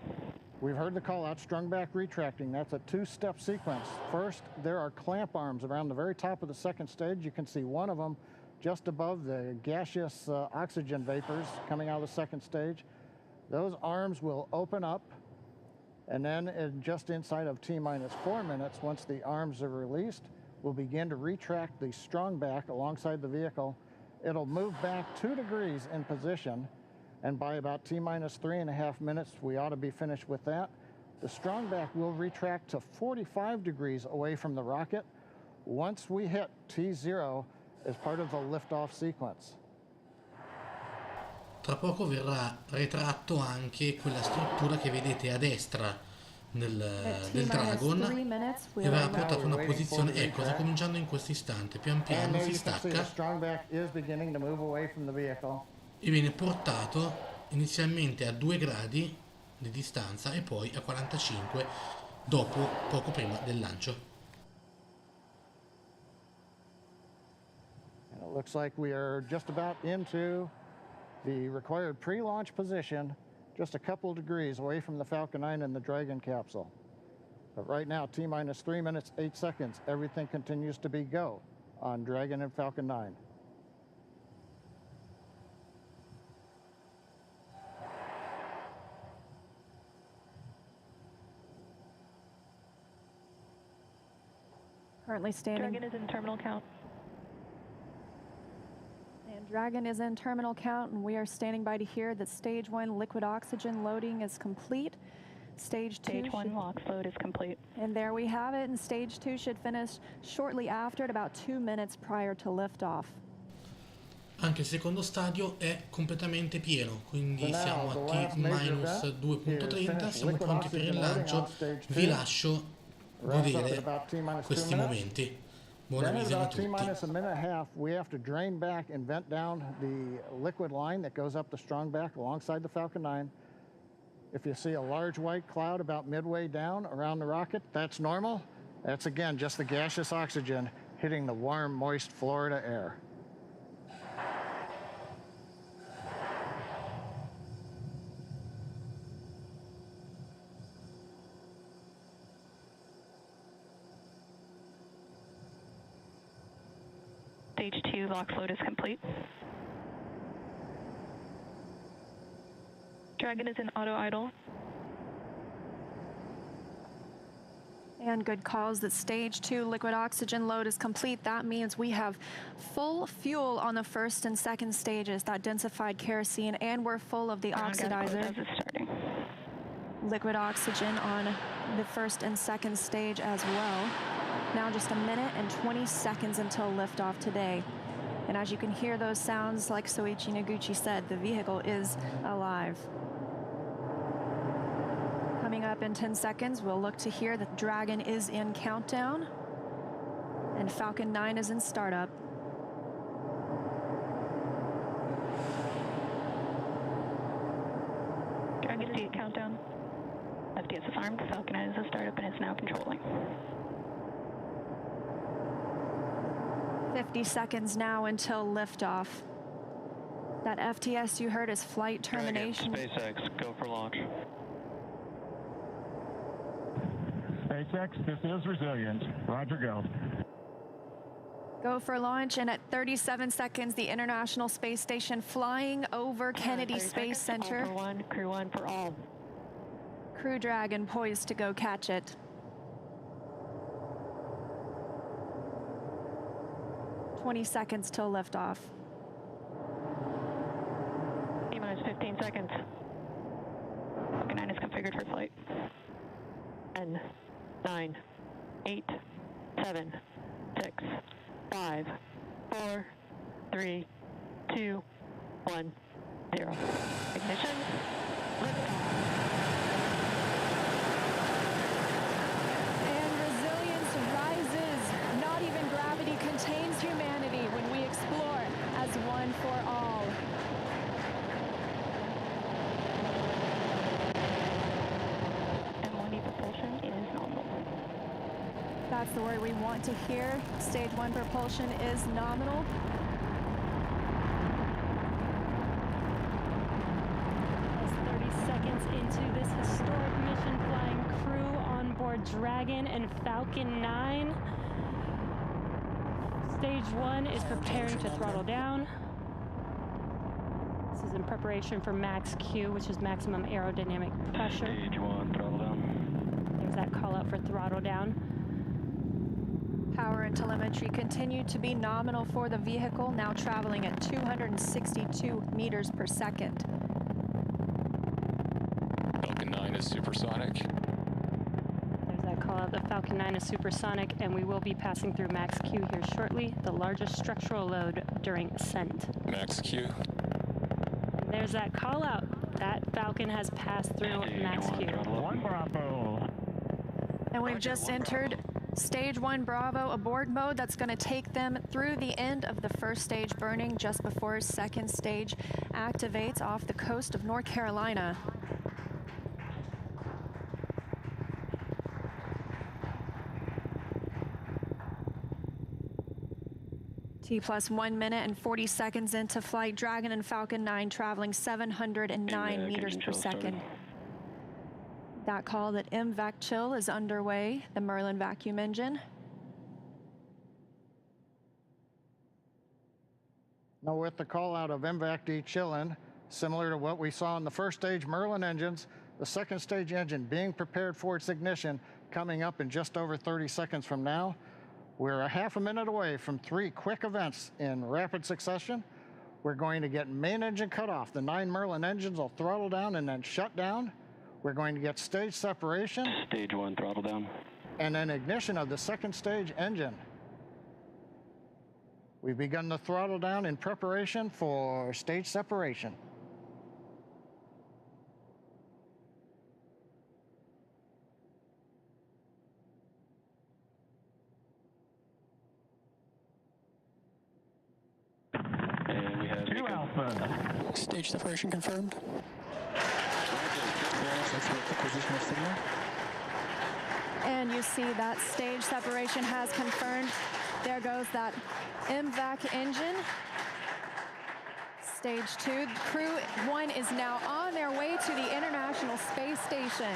We've heard the call out, strung back retracting. That's a two-step sequence. First, there are clamp arms around the very top of the second stage. You can see one of them just above the gaseous oxygen vapors coming out of the second stage. Those arms will open up, and then just inside of T-minus 4 minutes, once the arms are released, we'll begin to retract the strung back alongside the vehicle. It'll move back 2 degrees in position, and by about T-minus 3.5 minutes, we ought to be finished with that. The strong back will retract to 45 degrees away from the rocket once we hit T0 as part of the liftoff sequence. Tra poco verrà retratto anche quella struttura che vedete a destra del Dragon e verrà portato a una posizione, ecco, sta cominciando in questo istante, pian piano si stacca e viene portato inizialmente a 2 gradi di distanza e poi a 45 dopo, poco prima del lancio. And it looks like we are just about into the required pre-launch position, just a couple of degrees away from the Falcon 9 and the Dragon capsule. But right now, T-minus 3 minutes, 8 seconds, everything continues to be go on Dragon and Falcon 9. Currently standing. Dragon is in terminal count. And Dragon is in terminal count, and we are standing by to hear that stage 1 liquid oxygen loading is complete. Stage 1 LOX load is complete. And there we have it, and stage 2 should finish shortly after at about 2 minutes prior to liftoff. Anche il secondo stadio è completamente pieno, quindi siamo a T-2.30, siamo pronti per il lancio. Vi lascio godere questi momenti. Buona visione a tutti. T-minus a minute and a half, we have to drain back and vent down the liquid line that goes up the strong back alongside the Falcon 9. If you see a large white cloud about midway down around the rocket, that's normal. That's again just the gaseous oxygen hitting the warm, moist Florida air. Stage 2 LOX load is complete. Dragon is in auto idle. And good calls that stage 2 liquid oxygen load is complete. That means we have full fuel on the first and second stages, that densified kerosene, and we're full of the oxidizer. Liquid oxygen on the first and second stage as well. Now just a minute and 20 seconds until liftoff today. And as you can hear those sounds, like Soichi Noguchi said, the vehicle is alive. Coming up in 10 seconds, we'll look to hear that Dragon is in countdown and Falcon 9 is in startup. Dragon is in countdown. FTS is armed. Falcon 9 is in startup and is now controlling. 50 seconds now until liftoff. That FTS you heard is flight termination. Dragon, SpaceX, go for launch. SpaceX, this is Resilient. Roger, go. Go for launch, and at 37 seconds, the International Space Station flying over Kennedy Space Center. All for one, crew one for all. Crew Dragon poised to go catch it. 20 seconds till liftoff. T-minus 15 seconds. Falcon 9 is configured for flight. 10, 9, 8, 7, 6, 5, 4, 3, 2, 1, 0. Ignition. And resilience rises. Not even gravity contains humanity when we explore as one for all. M1E propulsion is nominal. That's the word we want to hear. Stage 1 propulsion is nominal. Into this historic mission, flying crew on board Dragon and Falcon 9. Stage 1 is preparing to throttle down. This is in preparation for max Q, which is maximum aerodynamic pressure. Stage 1, throttle down. There's that call out for throttle down. Power and telemetry continue to be nominal for the vehicle, now traveling at 262 meters per second. Falcon 9 is supersonic. There's that call out. The Falcon 9 is supersonic, and we will be passing through max Q here shortly, the largest structural load during ascent. Max Q. And there's that call out. That Falcon has passed through max Q. 1 Bravo. And we've just entered Stage 1 Bravo abort mode. That's going to take them through the end of the first stage burning just before second stage activates off the coast of North Carolina. T+1 minute and 40 seconds into flight. Dragon and Falcon 9 traveling 709 meters per second. That call that MVAC chill is underway, the Merlin vacuum engine. Now with the call out of MVAC de-chilling, similar to what we saw in the first stage Merlin engines, the second stage engine being prepared for its ignition coming up in just over 30 seconds from now. We're a half a minute away from 3 quick events in rapid succession. We're going to get main engine cutoff. The 9 Merlin engines will throttle down and then shut down. We're going to get stage separation. Stage 1, throttle down. And then ignition of the second stage engine. We've begun the throttle down in preparation for stage separation. And we have 2 Alpha. Stage separation confirmed. And you see that stage separation has confirmed. There goes that MVAC engine. Stage 2. Crew 1 is now on their way to the International Space Station.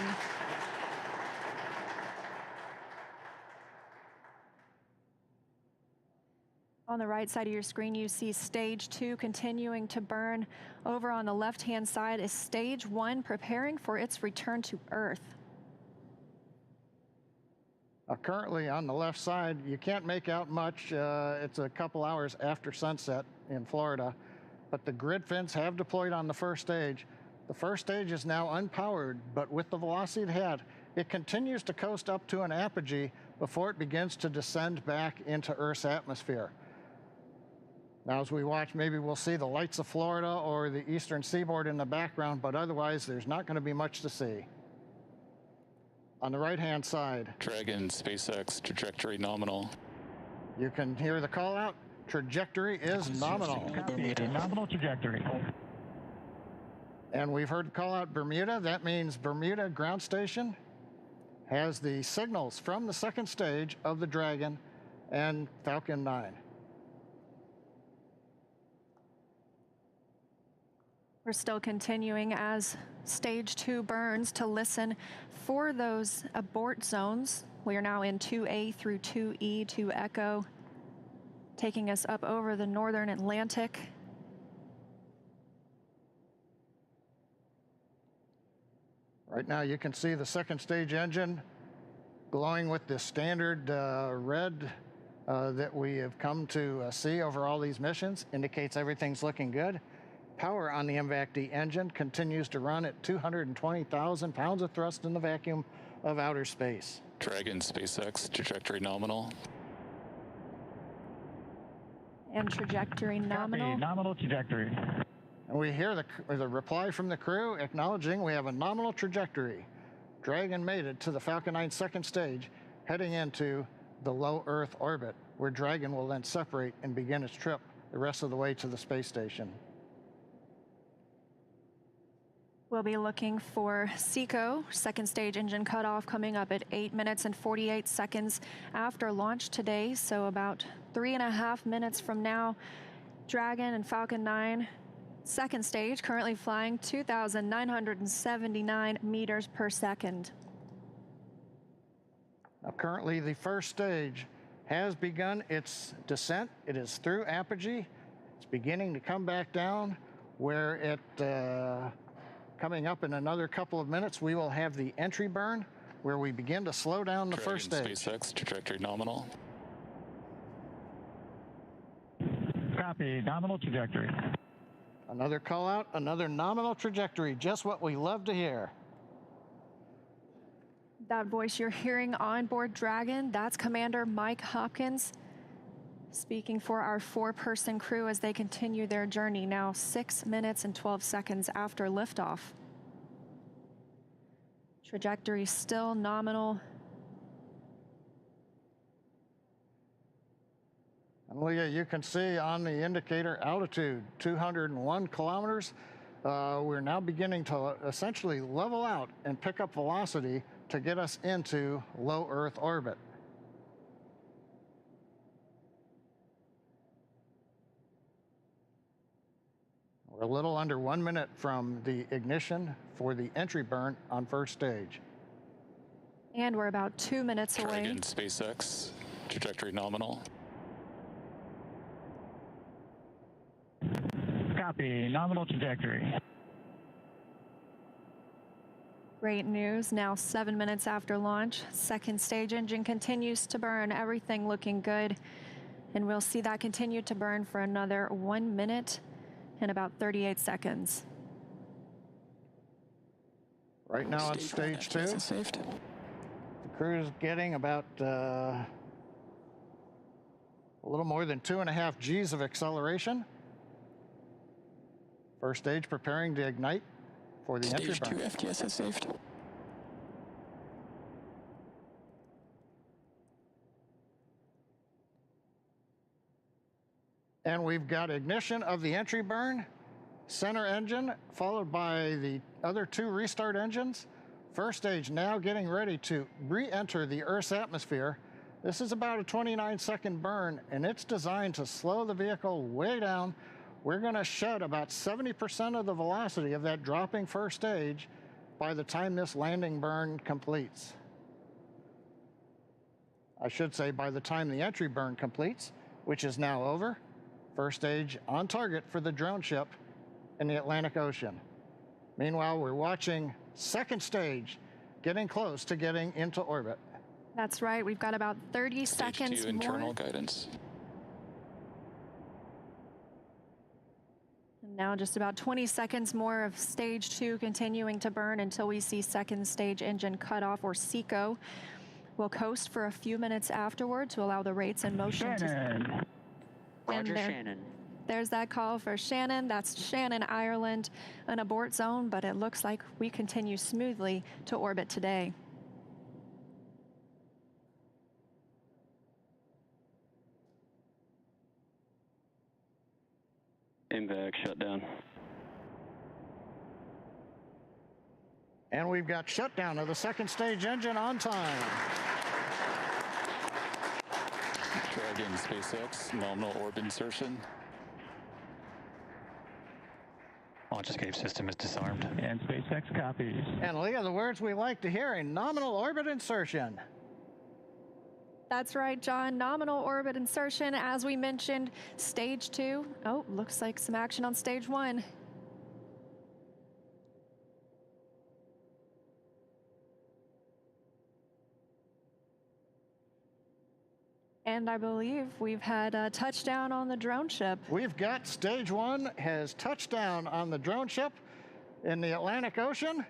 On the right side of your screen, you see stage 2 continuing to burn. Over on the left-hand side is stage 1 preparing for its return to Earth. Currently on the left side, you can't make out much. It's a couple hours after sunset in Florida, but the grid fins have deployed on the first stage. The first stage is now unpowered, but with the velocity it had, it continues to coast up to an apogee before it begins to descend back into Earth's atmosphere. Now, as we watch, maybe we'll see the lights of Florida or the eastern seaboard in the background, but otherwise there's not going to be much to see. On the right-hand side, Dragon, SpaceX, trajectory nominal. You can hear the call out. Trajectory is nominal. Copy, nominal trajectory. And we've heard the call out Bermuda. That means Bermuda ground station has the signals from the second stage of the Dragon and Falcon 9. We're still continuing as stage 2 burns to listen for those abort zones. We are now in 2A through 2E to Echo, taking us up over the northern Atlantic. Right now you can see the second stage engine glowing with the standard red that we have come to see over all these missions. Indicates everything's looking good. Power on the MVAC-D engine continues to run at 220,000 pounds of thrust in the vacuum of outer space. Dragon, SpaceX, trajectory nominal. And trajectory nominal. Copy, nominal trajectory. And we hear the reply from the crew acknowledging we have a nominal trajectory. Dragon made it to the Falcon 9 second stage, heading into the low Earth orbit, where Dragon will then separate and begin its trip the rest of the way to the space station. We'll be looking for SECO, second stage engine cutoff, coming up at 8 minutes and 48 seconds after launch today. So about 3.5 minutes from now, Dragon and Falcon 9, second stage, currently flying 2,979 meters per second. Now, currently, the first stage has begun its descent. It is through apogee. It's beginning to come back down, where it coming up in another couple of minutes, we will have the entry burn, where we begin to slow down the first stage. SpaceX, trajectory nominal. Copy, nominal trajectory. Another call out, another nominal trajectory, just what we love to hear. That voice you're hearing on board Dragon, that's Commander Mike Hopkins, speaking for our 4-person crew as they continue their journey, now 6 minutes and 12 seconds after liftoff. Trajectory still nominal. And Leah, you can see on the indicator altitude, 201 kilometers. We're now beginning to essentially level out and pick up velocity to get us into low Earth orbit. We're a little under 1 minute from the ignition for the entry burn on first stage. And we're about 2 minutes away. Dragon, SpaceX, trajectory nominal. Copy, nominal trajectory. Great news, now 7 minutes after launch. Second stage engine continues to burn, everything looking good. And we'll see that continue to burn for another 1 minute and about 38 seconds. Right now on stage 2, the crew is getting about a little more than 2.5 Gs of acceleration. First stage preparing to ignite for the entry burn. Stage 2 FTS has saved. And we've got ignition of the entry burn, center engine, followed by the other 2 restart engines. First stage now getting ready to re-enter the Earth's atmosphere. This is about a 29-second burn, and it's designed to slow the vehicle way down. We're going to shed about 70% of the velocity of that dropping first stage by the time this landing burn completes. I should say by the time the entry burn completes, which is now over. First stage on target for the drone ship in the Atlantic Ocean. Meanwhile, we're watching second stage getting close to getting into orbit. That's right. We've got about 30 seconds Stage 2 internal more. guidance. And now just about 20 seconds more of stage 2 continuing to burn until we see second stage engine cutoff, or SECO. We'll coast for a few minutes afterward to allow the rates in motion to... Roger, there- Shannon. There's that call for Shannon. That's Shannon, Ireland, an abort zone, but it looks like we continue smoothly to orbit today. Invac shutdown. And we've got shutdown of the second stage engine on time. Dragon SpaceX, nominal orbit insertion. Launch escape system is disarmed. And SpaceX copies. And look at the words we like to hear, a nominal orbit insertion. That's right, John. Nominal orbit insertion, as we mentioned, stage 2. Oh, looks like some action on stage 1. And I believe we've had a touchdown on the drone ship. We've got stage 1 has touched down on the drone ship in the Atlantic Ocean.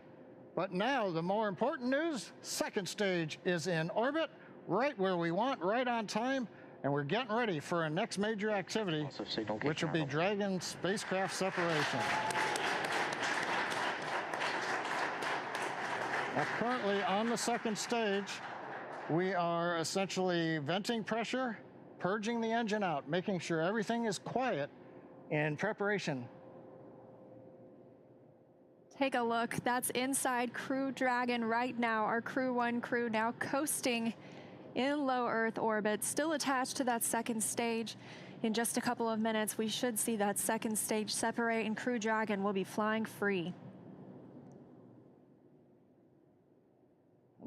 But now the more important news, second stage is in orbit, right where we want, right on time. And we're getting ready for our next major activity, which will be Dragon spacecraft separation. Now, currently on the second stage, we are essentially venting pressure, purging the engine out, making sure everything is quiet in preparation. Take a look. That's inside Crew Dragon right now. Our Crew 1 crew now coasting in low Earth orbit, still attached to that second stage. In just a couple of minutes, we should see that second stage separate, and Crew Dragon will be flying free.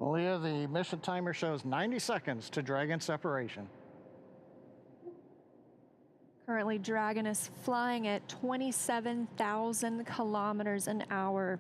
Leah, the mission timer shows 90 seconds to Dragon separation. Currently, Dragon is flying at 27,000 kilometers an hour.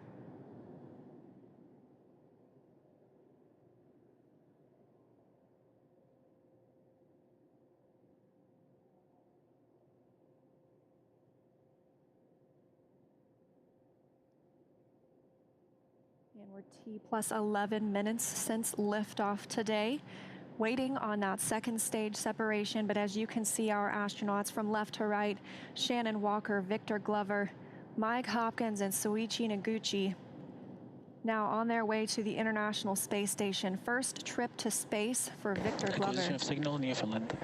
And we're T plus 11 minutes since liftoff today, waiting on that second stage separation. But as you can see, our astronauts from left to right, Shannon Walker, Victor Glover, Mike Hopkins, and Soichi Noguchi, now on their way to the International Space Station. First trip to space for Victor Glover. Acquisition of signal in Newfoundland.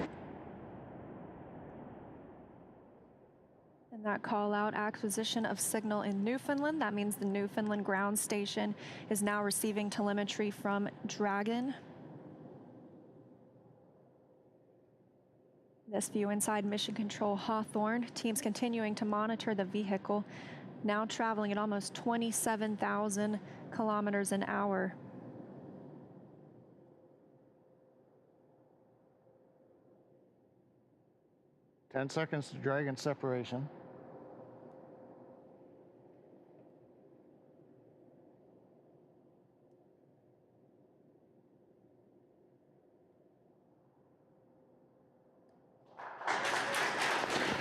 And that call out, acquisition of signal in Newfoundland. That means the Newfoundland ground station is now receiving telemetry from Dragon. This view inside Mission Control Hawthorne. Teams continuing to monitor the vehicle, now traveling at almost 27,000 kilometers an hour. Ten seconds to Dragon separation.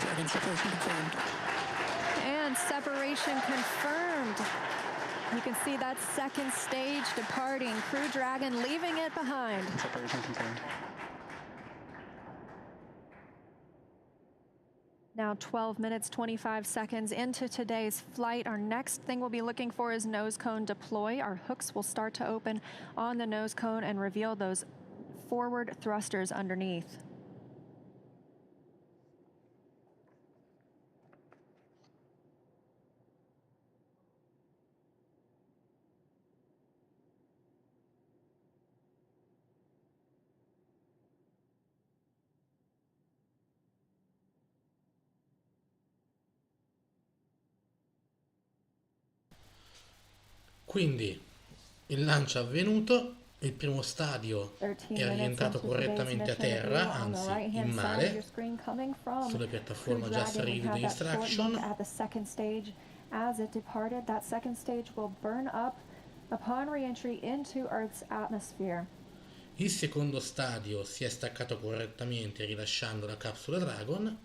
Dragon separation confirmed. And separation confirmed. You can see that second stage departing. Crew Dragon leaving it behind. Separation confirmed. Now 12 minutes, 25 seconds into today's flight. Our next thing we'll be looking for is nose cone deploy. Our hooks will start to open on the nose cone and reveal those forward thrusters underneath. Quindi il lancio è avvenuto, Il primo stadio 13 è minutes rientrato into today's correttamente a mission review, terra, on the anzi right-hand in side of mare, your screen coming from sulla Crew piattaforma già Dragon, we salite have di that short extraction. look at the second stage. As it departed, that second stage will burn up upon re-entry into Earth's atmosphere. Il secondo stadio si è staccato correttamente rilasciando la capsula Dragon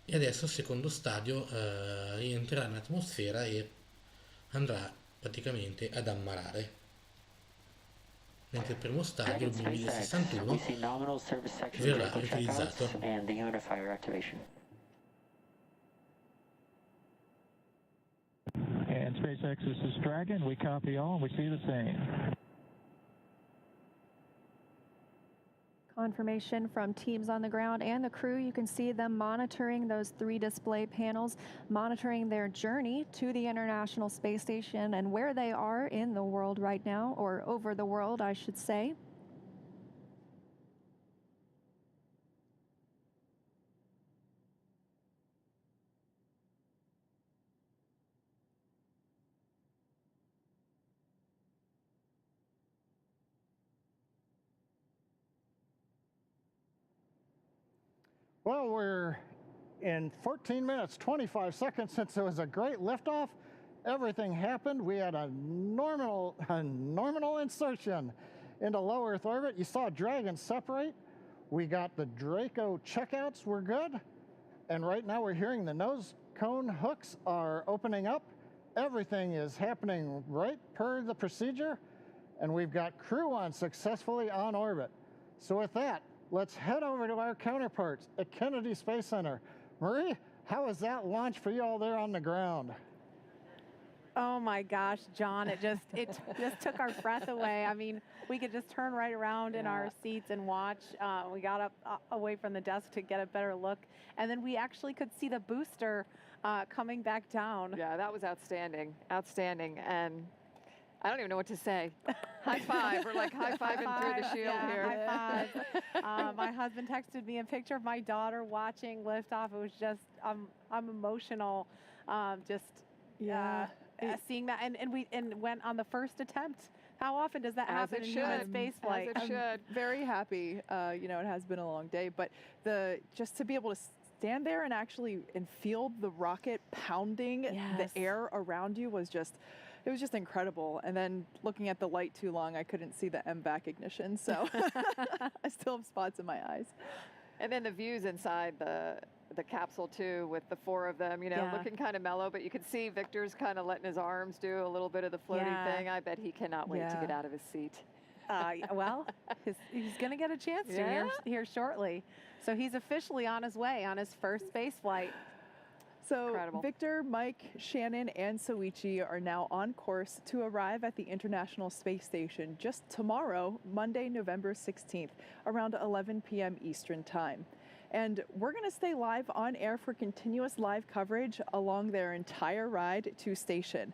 e adesso il secondo stadio rientrerà in atmosfera e andrà praticamente ad ammarare. Mentre il primo stadio, il 2061, verrà utilizzato. And SpaceX, this is Dragon. We copy all, and we see the same. Confirmation from teams on the ground and the crew. You can see them monitoring those 3 display panels, monitoring their journey to the International Space Station and where they are in the world right now, or over the world, I should say. Well, we're in 14 minutes, 25 seconds since it was a great liftoff. Everything happened. We had a nominal insertion into low Earth orbit. You saw Dragon separate. We got the Draco checkouts were good. And right now we're hearing the nose cone hooks are opening up. Everything is happening right per the procedure. And we've got Crew 1 successfully on orbit. So with that, let's head over to our counterparts at Kennedy Space Center. Marie, how was that launch for you all there on the ground? Oh my gosh, John, it just took our breath away. I mean, we could just turn right around in our seats and watch. We got up away from the desk to get a better look, and then we actually could see the booster coming back down. Yeah, that was outstanding, outstanding, and I don't even know what to say. High five. We're like high-fiving through the shield here. High five. My husband texted me a picture of my daughter watching liftoff. It was just, I'm emotional. Seeing that, and went on the first attempt. How often does that happen in human space flight? As it should. I'm very happy. It has been a long day, but just to be able to stand there and actually feel the rocket pounding the air around you was just. It was just incredible. And then looking at the light too long, I couldn't see the MVAC ignition. So I still have spots in my eyes. And then the views inside the capsule too, with the 4 of them, looking kind of mellow, but you could see Victor's kind of letting his arms do a little bit of the floaty thing. I bet he cannot wait to get out of his seat. Well, he's going to get a chance to here shortly. So he's officially on his way on his first space flight. So Incredible. Victor, Mike, Shannon, and Soichi are now on course to arrive at the International Space Station just tomorrow, Monday, November 16th, around 11 p.m. Eastern Time. And we're going to stay live on air for continuous live coverage along their entire ride to station.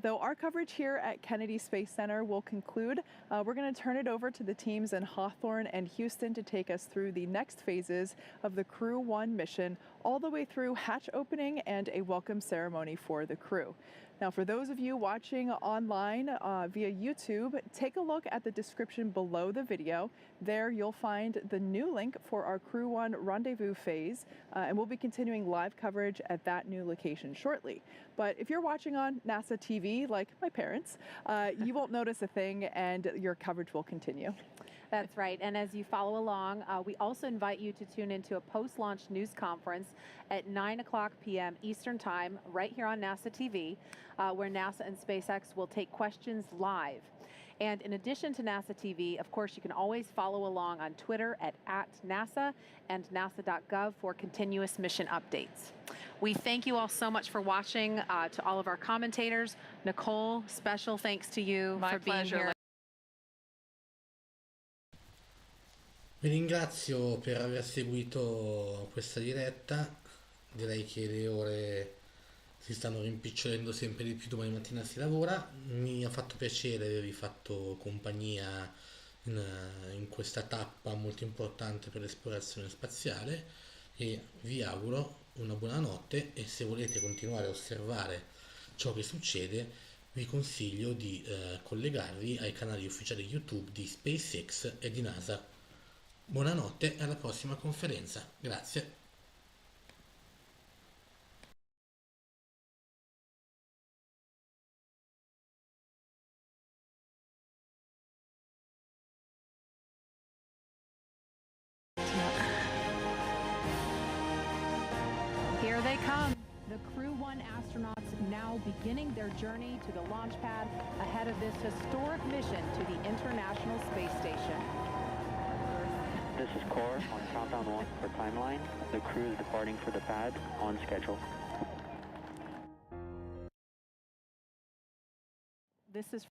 Though our coverage here at Kennedy Space Center will conclude, we're going to turn it over to the teams in Hawthorne and Houston to take us through the next phases of the Crew 1 mission, all the way through hatch opening and a welcome ceremony for the crew. Now, for those of you watching online via YouTube, take a look at the description below the video. There you'll find the new link for our Crew 1 rendezvous phase, and we'll be continuing live coverage at that new location shortly. But if you're watching on NASA TV, like my parents, you won't notice a thing, and your coverage will continue. That's right. And as you follow along, we also invite you to tune into a post-launch news conference at 9:00 p.m. Eastern Time, right here on NASA TV, where NASA and SpaceX will take questions live. And in addition to NASA TV, of course, you can always follow along on Twitter at @NASA and nasa.gov for continuous mission updates. We thank you all so much for watching. To all of our commentators, Nicole, special thanks to you for being here. Vi ringrazio per aver seguito questa diretta. Direi che le ore si stanno rimpicciolendo sempre di più, domani mattina si lavora. Mi ha fatto piacere avervi fatto compagnia in questa tappa molto importante per l'esplorazione spaziale e vi auguro una buona notte, e se volete continuare a osservare ciò che succede vi consiglio di collegarvi ai canali ufficiali YouTube di SpaceX e di NASA. Buonanotte e alla prossima conferenza. Grazie. Here they come. The Crew 1 astronauts now beginning their journey to the launch pad ahead of this historic mission to the International Space Station. This is Core on countdown 1 for timeline. The crew is departing for the pad on schedule. This is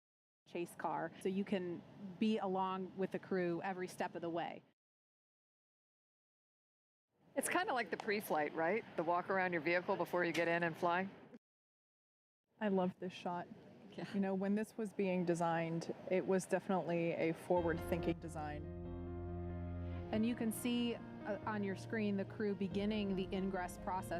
chase car, so you can be along with the crew every step of the way. It's kind of like the pre-flight, right? The walk around your vehicle before you get in and fly. I love this shot. Yeah. You know, when this was being designed, it was definitely a forward-thinking design. And you can see on your screen the crew beginning the ingress process